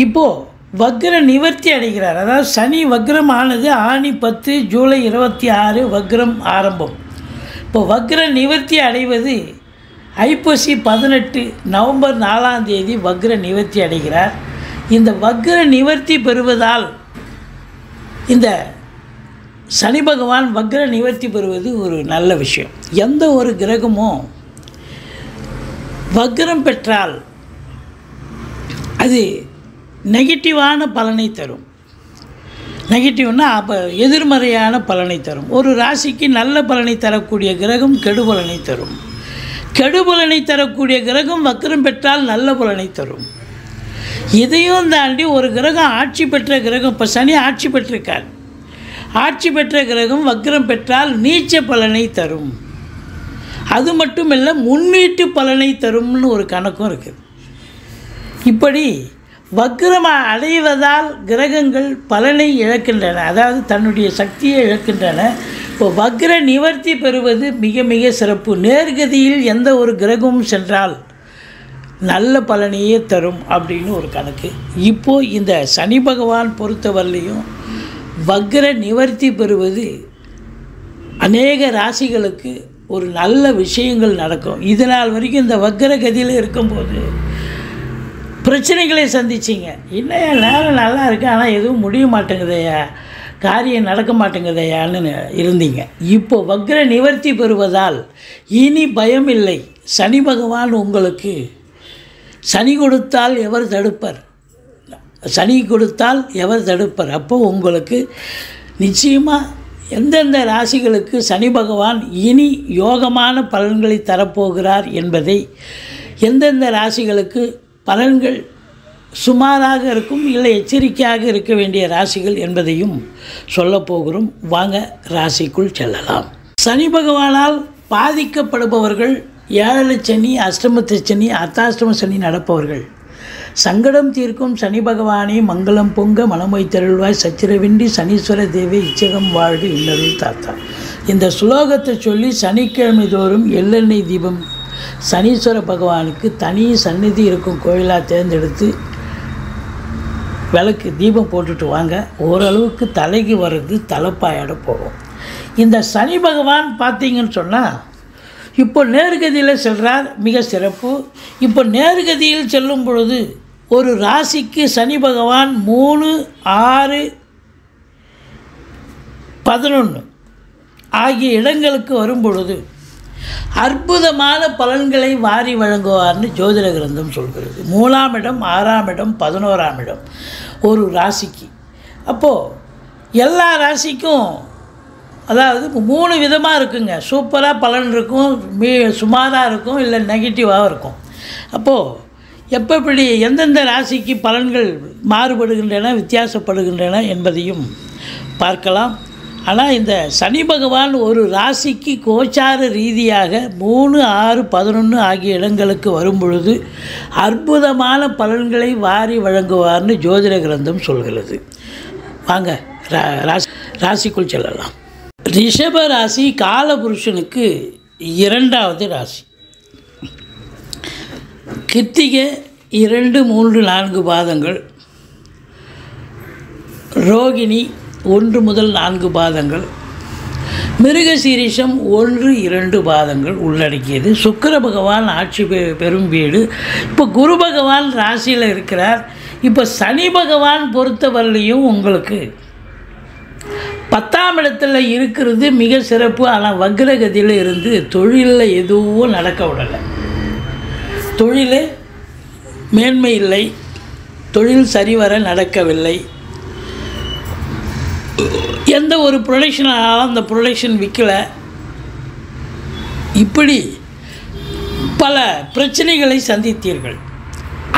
இப்போது வக்ர நிவர்த்தி அடைகிறார். அதாவது சனி வக்ரமானது ஆனி 10 ஜூலை 26 வக்ரம் ஆரம்பம். இப்போ வக்ர நிவர்த்தி அடைவது ஐப்பசி 18 நவம்பர் 4ஆம் தேதி வக்ர நிவர்த்தி அடைகிறார். இந்த வக்ர நிவர்த்தி பெறுவதால் இந்த சனி பகவான் வக்ர நிவர்த்தி பெறுவது ஒரு நல்ல விஷயம். எந்த ஒரு கிரகமும் வக்ரம் பெற்றால் அது நெகட்டிவான பலனை தரும். நெகட்டிவ்னா அப்போ எதிர்மறையான பலனை தரும். ஒரு ராசிக்கு நல்ல பலனை தரக்கூடிய கிரகம் கெடுபலனை தரும். கெடுபலனை தரக்கூடிய கிரகம் வக்ரம் பெற்றால் நல்ல பலனை தரும். இதையும் தாண்டி ஒரு கிரகம் ஆட்சி பெற்ற கிரகம், இப்போ சனி ஆட்சி பெற்றிருக்கார், ஆட்சி பெற்ற கிரகம் வக்ரம் பெற்றால் நீச்ச பலனை தரும். அது மட்டும் இல்லை, முன்னீட்டு பலனை தரும்னு ஒரு கணக்கும் இருக்குது. இப்படி வக்ரம் அடைவதால் கிரகங்கள் பலனை இழக்கின்றன, அதாவது தன்னுடைய சக்தியை இழக்கின்றன. இப்போ வக்ர நிவர்த்தி பெறுவது மிக மிக சிறப்பு. நேர்கதியில் எந்த ஒரு கிரகமும் சென்றால் நல்ல பலனையே தரும் அப்படின்னு ஒரு கணக்கு. இப்போது இந்த சனி பகவான் பொறுத்தவரையிலையும் வக்ர நிவர்த்தி பெறுவது அநேக ராசிகளுக்கு ஒரு நல்ல விஷயங்கள் நடக்கும். இதனால் வரைக்கும் இந்த வக்ர கதியில் இருக்கும்போது பிரச்சனைகளை சந்திச்சிங்க. இன்னும் நேரம் நல்லா இருக்குது, ஆனால் எதுவும் முடிய மாட்டேங்குதையா, காரியம் நடக்க மாட்டேங்குதையான்னு இருந்தீங்க. இப்போ வக்ர நிவர்த்தி பெறுவதால் இனி பயம் இல்லை. சனி பகவான் உங்களுக்கு சனி கொடுத்தால் எவர் தடுப்பர், சனி கொடுத்தால் எவர் தடுப்பர். அப்போ உங்களுக்கு நிச்சயமாக எந்தெந்த ராசிகளுக்கு சனி பகவான் இனி யோகமான பலன்களை தரப்போகிறார் என்பதை, எந்தெந்த ராசிகளுக்கு பலன்கள் சுமாராக இருக்கும் இல்லை எச்சரிக்கையாக இருக்க வேண்டிய ராசிகள் என்பதையும் சொல்லப்போகிறோம். வாங்க ராசிக்குள் செல்லலாம். சனி பகவானால் பாதிக்கப்படுபவர்கள், ஏழரை சனி, அஷ்டமத்து சனி, அர்த்தாஷ்டம சனி நடப்பவர்கள், சங்கடம் தீர்க்கும் சனி பகவானே மங்களம் பொங்க மனமொய் தருள்வாய் சச்சிரவின்றி சனீஸ்வர தேவி இச்சகம் வாழ்க இன்னருள் தாத்தா. இந்த சுலோகத்தை சொல்லி சனிக்கிழமை தோறும் எள்ளெண்ணெய் தீபம் சனீஸ்வர பகவானுக்கு தனி சந்நிதி இருக்கும் கோயிலாக தேர்ந்தெடுத்து விளக்கு தீபம் போட்டுட்டு வாங்க. ஓரளவுக்கு தலைக்கு வர்றது தலைப்பாயோட போகும். இந்த சனி பகவான் பார்த்தீங்கன்னு சொன்னால் இப்போ நேர்கதியில் செல்கிறார், மிக சிறப்பு. இப்போ நேர்கதியில் செல்லும் பொழுது ஒரு ராசிக்கு சனி பகவான் 3, 6, 11 ஆகிய இடங்களுக்கு வரும் பொழுது அற்புதமான பலன்களை வாரி வழங்குவார்னு ஜோதிட கிரந்தம் சொல்கிறது. 3ஆம் இடம், 6ஆம் இடம், 11ஆம் இடம் ஒரு ராசிக்கு. அப்போது எல்லா ராசிக்கும் அதாவது 3 விதமாக இருக்குங்க. சூப்பராக பலன் இருக்கும், சுமாராக இருக்கும், இல்லை நெகட்டிவாக இருக்கும். அப்போது எப்படி எந்தெந்த ராசிக்கு பலன்கள் மாறுபடுகின்றன, வித்தியாசப்படுகின்றன என்பதையும் பார்க்கலாம். ஆனால் இந்த சனி பகவான் ஒரு ராசிக்கு கோச்சார ரீதியாக 3, 6, 11 ஆகிய இடங்களுக்கு வரும் பொழுது அற்புதமான பலன்களை வாரி வழங்குவார்னு ஜோதிட கிரந்தம் சொல்கிறது. வாங்க ராசிக்குள் செல்லலாம். ரிஷப ராசி காலபுருஷனுக்கு 2வது ராசி. கிருத்திகை 2, 3, 4 பாதங்கள், ரோகிணி 1 முதல் 4 பாதங்கள், மிருகசீரிஷம் 1, 2 பாதங்கள் உள்ளடக்கியது. சுக்கிர பகவான் ஆட்சி பெறும் வீடு. இப்போ குரு பகவான் ராசியில் இருக்கிறார். இப்போ சனி பகவான் பொறுத்தவரையிலையும் உங்களுக்கு 10ஆம் இடத்துல இருக்கிறது மிக சிறப்பு. ஆனால் வக்ரகதியில் இருந்து தொழிலில் எதுவும் நடக்க விடலை. தொழில் மேன்மை இல்லை, தொழில் சரிவர நடக்கவில்லை. எந்த ஒரு ப்ரொடக்ஷன் ஆனாலும் அந்த ப்ரொடக்ஷன் விற்கலை. இப்படி பல பிரச்சனைகளை சந்தித்தீர்கள்.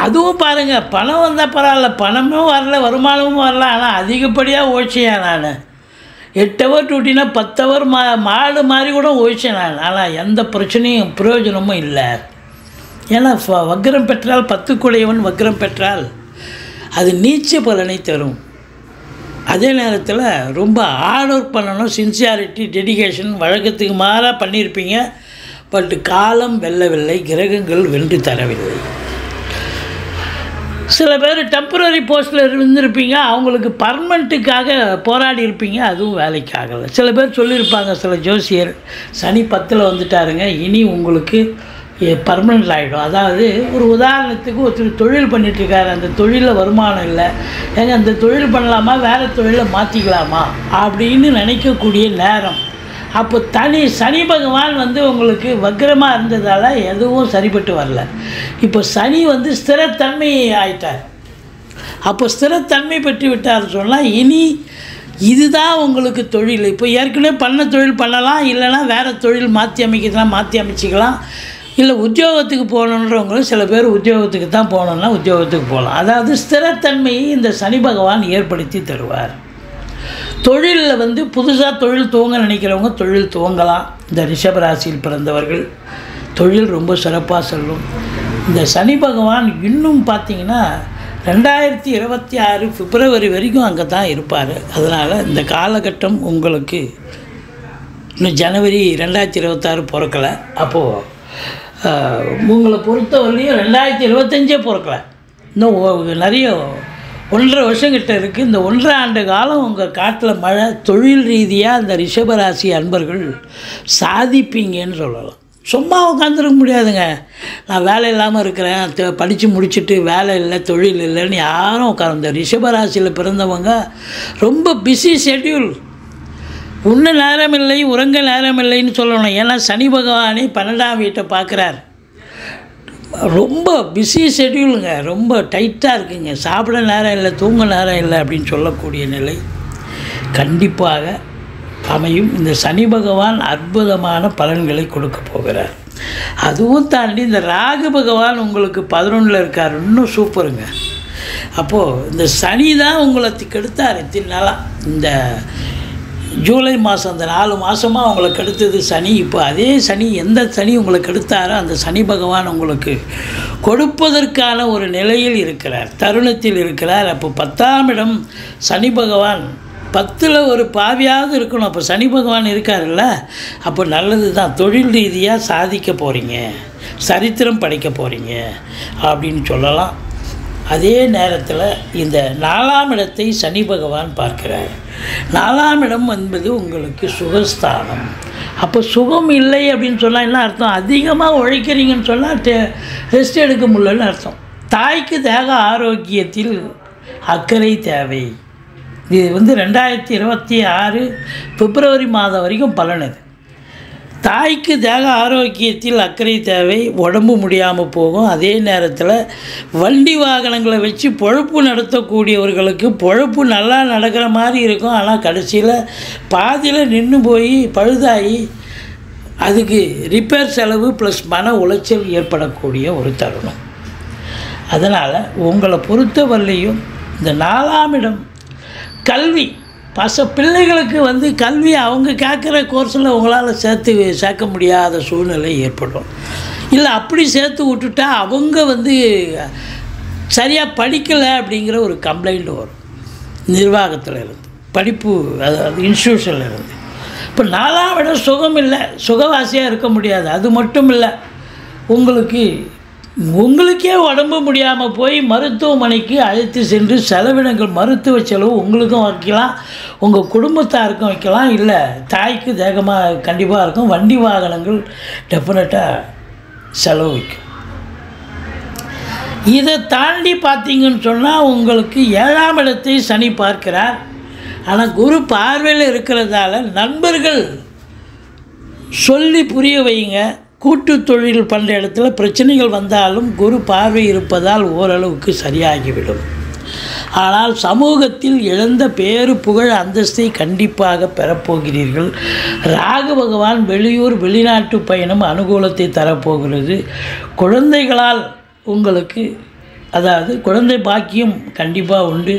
அதுவும் பாருங்கள், பணம் வந்தால் பரவாயில்ல, பணமும் வரல, வருமானமும் வரல, ஆனால் அதிகப்படியாக ஓய்ச்சியா நான் 8 ஹவர் டியூட்டினா 10 ஹவர் மாடு மாதிரி கூட ஓய்ச்சேன் நான். ஆனால் எந்த பிரச்சனையும் பிரயோஜனமும் இல்லை. ஏன்னா வக்ரம் பெற்றால் 10 குடையவன் வக்ரம் பெற்றால் அது நீச்ச பலனை தரும். அதே நேரத்தில் ரொம்ப ஹார்ட் ஒர்க் பண்ணணும், சின்சியாரிட்டி, டெடிகேஷன், வழக்கத்துக்கு மாறாக பண்ணியிருப்பீங்க. பட் காலம் வெல்லவில்லை, கிரகங்கள் வென்று தரவில்லை. சில பேர் டெம்பரரி போஸ்ட்டில் இருந்திருப்பீங்க, அவங்களுக்கு பர்மனெண்ட்டுக்காக போராடி இருப்பீங்க, அதுவும் வேலைக்கு ஆகலை. சில பேர் சொல்லியிருப்பாங்க, சில ஜோசியர் சனி 10ல் வந்துட்டாருங்க, இனி உங்களுக்கு பர்மனெண்ட் ஆகிடும். அதாவது ஒரு உதாரணத்துக்கு ஒருத்தர் தொழில் பண்ணிகிட்ருக்காரு, அந்த தொழிலில் வருமானம் இல்லை, ஏங்க அந்த தொழில் பண்ணலாமா, வேறு தொழிலை மாற்றிக்கலாமா அப்படின்னு நினைக்கக்கூடிய நேரம். அப்போ சனி பகவான் உங்களுக்கு வக்ரமாக இருந்ததால் எதுவும் சரிப்பட்டு வரல. இப்போ சனி ஸ்திரத்தன்மை ஆயிட்டார். அப்போ ஸ்திரத்தன்மை பெற்று விட்டார் சொன்னால் இனி இதுதான் உங்களுக்கு தொழில். இப்போ ஏற்கனவே பண்ண தொழில் பண்ணலாம், இல்லைனா வேறு தொழில் மாற்றி அமைக்கலாம், மாற்றி அமைச்சிக்கலாம். இல்லை உத்தியோகத்துக்கு போகணுன்றவங்களும் சில பேர் உத்தியோகத்துக்கு தான் போகணுன்னா உத்தியோகத்துக்கு போகலாம். அதாவது ஸ்திரத்தன்மையை இந்த சனி பகவான் ஏற்படுத்தி தருவார். தொழிலில் வந்து புதுசாக தொழில் துவங்க நினைக்கிறவங்க தொழில் துவங்கலாம். இந்த ரிஷபராசியில் பிறந்தவர்கள் தொழில் ரொம்ப சிறப்பாக செல்லும். இந்த சனி பகவான் இன்னும் பார்த்திங்கன்னா 2026 பிப்ரவரி வரைக்கும் அங்கே தான் இருப்பார். அதனால் இந்த காலகட்டம் உங்களுக்கு இன்னும் ஜனவரி 2026 பிறக்கலை. அப்போது உங்களை பொறுத்தவரையிலையும் 2025 பிறக்கலை. இன்னும் நிறைய 1.5 வருஷம் கிட்ட இருக்குது. இந்த 1.5 ஆண்டு காலம் உங்கள் காட்டில் மழை, தொழில் ரீதியாக இந்த ரிஷபராசி அன்பர்கள் சாதிப்பீங்கன்னு சொல்லலாம். சும்மா உட்காந்துருக்க முடியாதுங்க. நான் வேலை இல்லாமல் இருக்கிறேன், படித்து முடிச்சுட்டு வேலை இல்லை, தொழில் இல்லைன்னு யாரும் உட்கார. இந்த ரிஷபராசியில் பிறந்தவங்க ரொம்ப பிஸி ஷெட்யூல். உண்ண நேரம் இல்லை, உறங்க நேரம் இல்லைன்னு சொல்லணும். ஏன்னா சனி பகவானே 12ஆம் வீட்டை பார்க்குறார். ரொம்ப பிஸி ஷெட்யூலுங்க, ரொம்ப டைட்டாக இருக்குங்க. சாப்பிட நேரம் இல்லை, தூங்க நேரம் இல்லை அப்படின்னு சொல்லக்கூடிய நிலை கண்டிப்பாக அமையும். இந்த சனி பகவான் அற்புதமான பலன்களை கொடுக்க போகிறார். அதுவும் தாண்டி இந்த ராகு பகவான் உங்களுக்கு 11ல் இருக்கார். இன்னும் சூப்பருங்க. அப்போது இந்த சனி தான் உங்களை கெடுத்தார் இத்தனை நாளாக. இந்த ஜூலை மாதம் அந்த 4 மாதமாக உங்களை கெடுத்தது சனி. இப்போ அதே சனி, எந்த சனி உங்களை கெடுத்தாரோ அந்த சனி பகவான் உங்களுக்கு கொடுப்பதற்கான ஒரு நிலையில் இருக்கிறார், தருணத்தில் இருக்கிறார். அப்போ 10ஆம் இடம் சனி பகவான் 10ல் ஒரு பாவியாவது இருக்கணும். அப்போ சனி பகவான் இருக்காருல்ல, அப்போ நல்லது தான். தொழில் ரீதியாக சாதிக்க போகிறீங்க, சரித்திரம் படைக்க போகிறீங்க அப்படின்னு சொல்லலாம். அதே நேரத்தில் இந்த 4ஆம் இடத்தை சனி பகவான் பார்க்கிறார். 4ஆம் இடம் என்பது உங்களுக்கு சுகஸ்தானம். அப்போ சுகம் இல்லை அப்படின்னு சொன்னால் என்ன அர்த்தம்? அதிகமாக உழைக்கிறீங்கன்னு சொன்னால் ரெஸ்ட் எடுக்க முடியலன்னு அர்த்தம். தாய்க்கு தேக ஆரோக்கியத்தில் அக்கறை தேவை. இது வந்து 2026 பிப்ரவரி மாதம் வரைக்கும் பலன். இது தாய்க்கு தேக ஆரோக்கியத்தில் அக்கறை தேவை. உடம்பு முடியாமல் போகும். அதே நேரத்தில் வண்டி வாகனங்களை வச்சு பொழப்பு நடத்தக்கூடியவர்களுக்கு பொழப்பு நல்லா நடக்கிற மாதிரி இருக்கும். ஆனால் கடைசியில் பாதியில் நின்று போய் பழுதாகி அதுக்கு ரிப்பேர் செலவு ப்ளஸ் மன உளைச்சல் ஏற்படக்கூடிய ஒரு தருணம். அதனால் உங்களை பொறுத்தவரையிலையும் இந்த 4ஆம் இடம் கல்வி, பிள்ளைகளுக்கு வந்து கல்வி அவங்க கேட்குற கோர்ஸில் உங்களால் சேர்க்க முடியாத சூழ்நிலை ஏற்படும். இல்லை அப்படி சேர்த்து விட்டுட்டா அவங்க வந்து சரியாக படிக்கலை அப்படிங்கிற ஒரு கம்ப்ளைண்ட் வரும் நிர்வாகத்தில் இருந்து, படிப்பு அதாவது இன்ஸ்டியூஷனில் இருந்து. இப்போ 4ஆம் இடம் சுகம் இல்லை, சுகவாசியாக இருக்க முடியாது. அது மட்டும் இல்லை, உங்களுக்கே உடம்பு முடியாமல் போய் மருத்துவமனைக்கு அழைத்து சென்று செலவினங்கள், மருத்துவ செலவு உங்களுக்கும் வைக்கலாம், உங்கள் குடும்பத்தாருக்கும் வைக்கலாம். இல்லை தாய்க்கு தேகமாக கண்டிப்பாக இருக்கும். வண்டி வாகனங்கள் டெஃபினட்டாக செலவு வைக்கும். இதை தாண்டி பார்த்தீங்கன்னு சொன்னால் உங்களுக்கு 7ஆம் இடத்தை சனி பார்க்கிறார். ஆனால் குரு பார்வையில் இருக்கிறதால நண்பர்கள் சொல்லி புரிய வைங்க. கூட்டு தொழில் பண்ணுற இடத்துல பிரச்சனைகள் வந்தாலும் குரு பார்வை இருப்பதால் ஓரளவுக்கு சரியாகிவிடும். ஆனால் சமூகத்தில் இழந்த பேரு புகழ் அந்தஸ்தை கண்டிப்பாக பெறப்போகிறீர்கள். ராகு பகவான் வெளியூர் வெளிநாட்டு பயணம் அனுகூலத்தை தரப்போகிறது. குழந்தைகளால் உங்களுக்கு அதாவது குழந்தை பாக்கியம் கண்டிப்பாக உண்டு.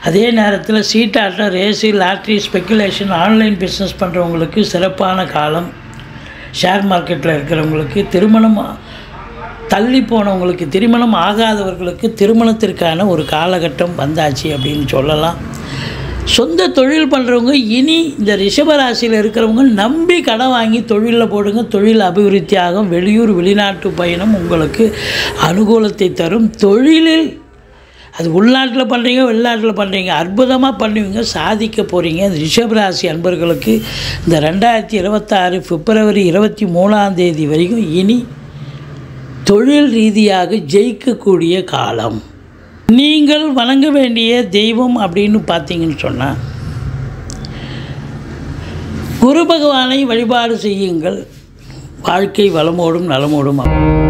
அதே நேரத்தில் சீட்டாட்டம், race, lottery, speculation, online business பண்ணுறவங்களுக்கு சிறப்பான காலம். ஷேர் மார்க்கெட்டில் இருக்கிறவங்களுக்கு, திருமணம் தள்ளி போனவங்களுக்கு, திருமணம் ஆகாதவர்களுக்கு திருமணத்திற்கான ஒரு காலகட்டம் வந்தாச்சு அப்படின்னு சொல்லலாம். சொந்த தொழில் பண்ணுறவங்க இனி இந்த ரிஷபராசியில் இருக்கிறவங்க நம்பி கடன் வாங்கி தொழிலில் போடுங்க. தொழில் அபிவிருத்தி ஆகும். வெளியூர் வெளிநாட்டு பயணம் உங்களுக்கு அனுகூலத்தை தரும். தொழிலில் அது உள்நாட்டில் பண்ணுறீங்க, வெளிநாட்டில் பண்ணுறீங்க, அற்புதமாக பண்ணுவீங்க, சாதிக்க போகிறீங்க. ரிஷபராசி அன்பர்களுக்கு இந்த 2026 பிப்ரவரி 23ஆம் தேதி வரைக்கும் இனி தொழில் ரீதியாக ஜெயிக்கக்கூடிய காலம். நீங்கள் வணங்க வேண்டிய தெய்வம் அப்படின்னு பார்த்தீங்கன்னு சொன்னால் குரு பகவானை வழிபாடு செய்யுங்கள். வாழ்க்கை வளமோடும் நலமோடும் ஆகும்.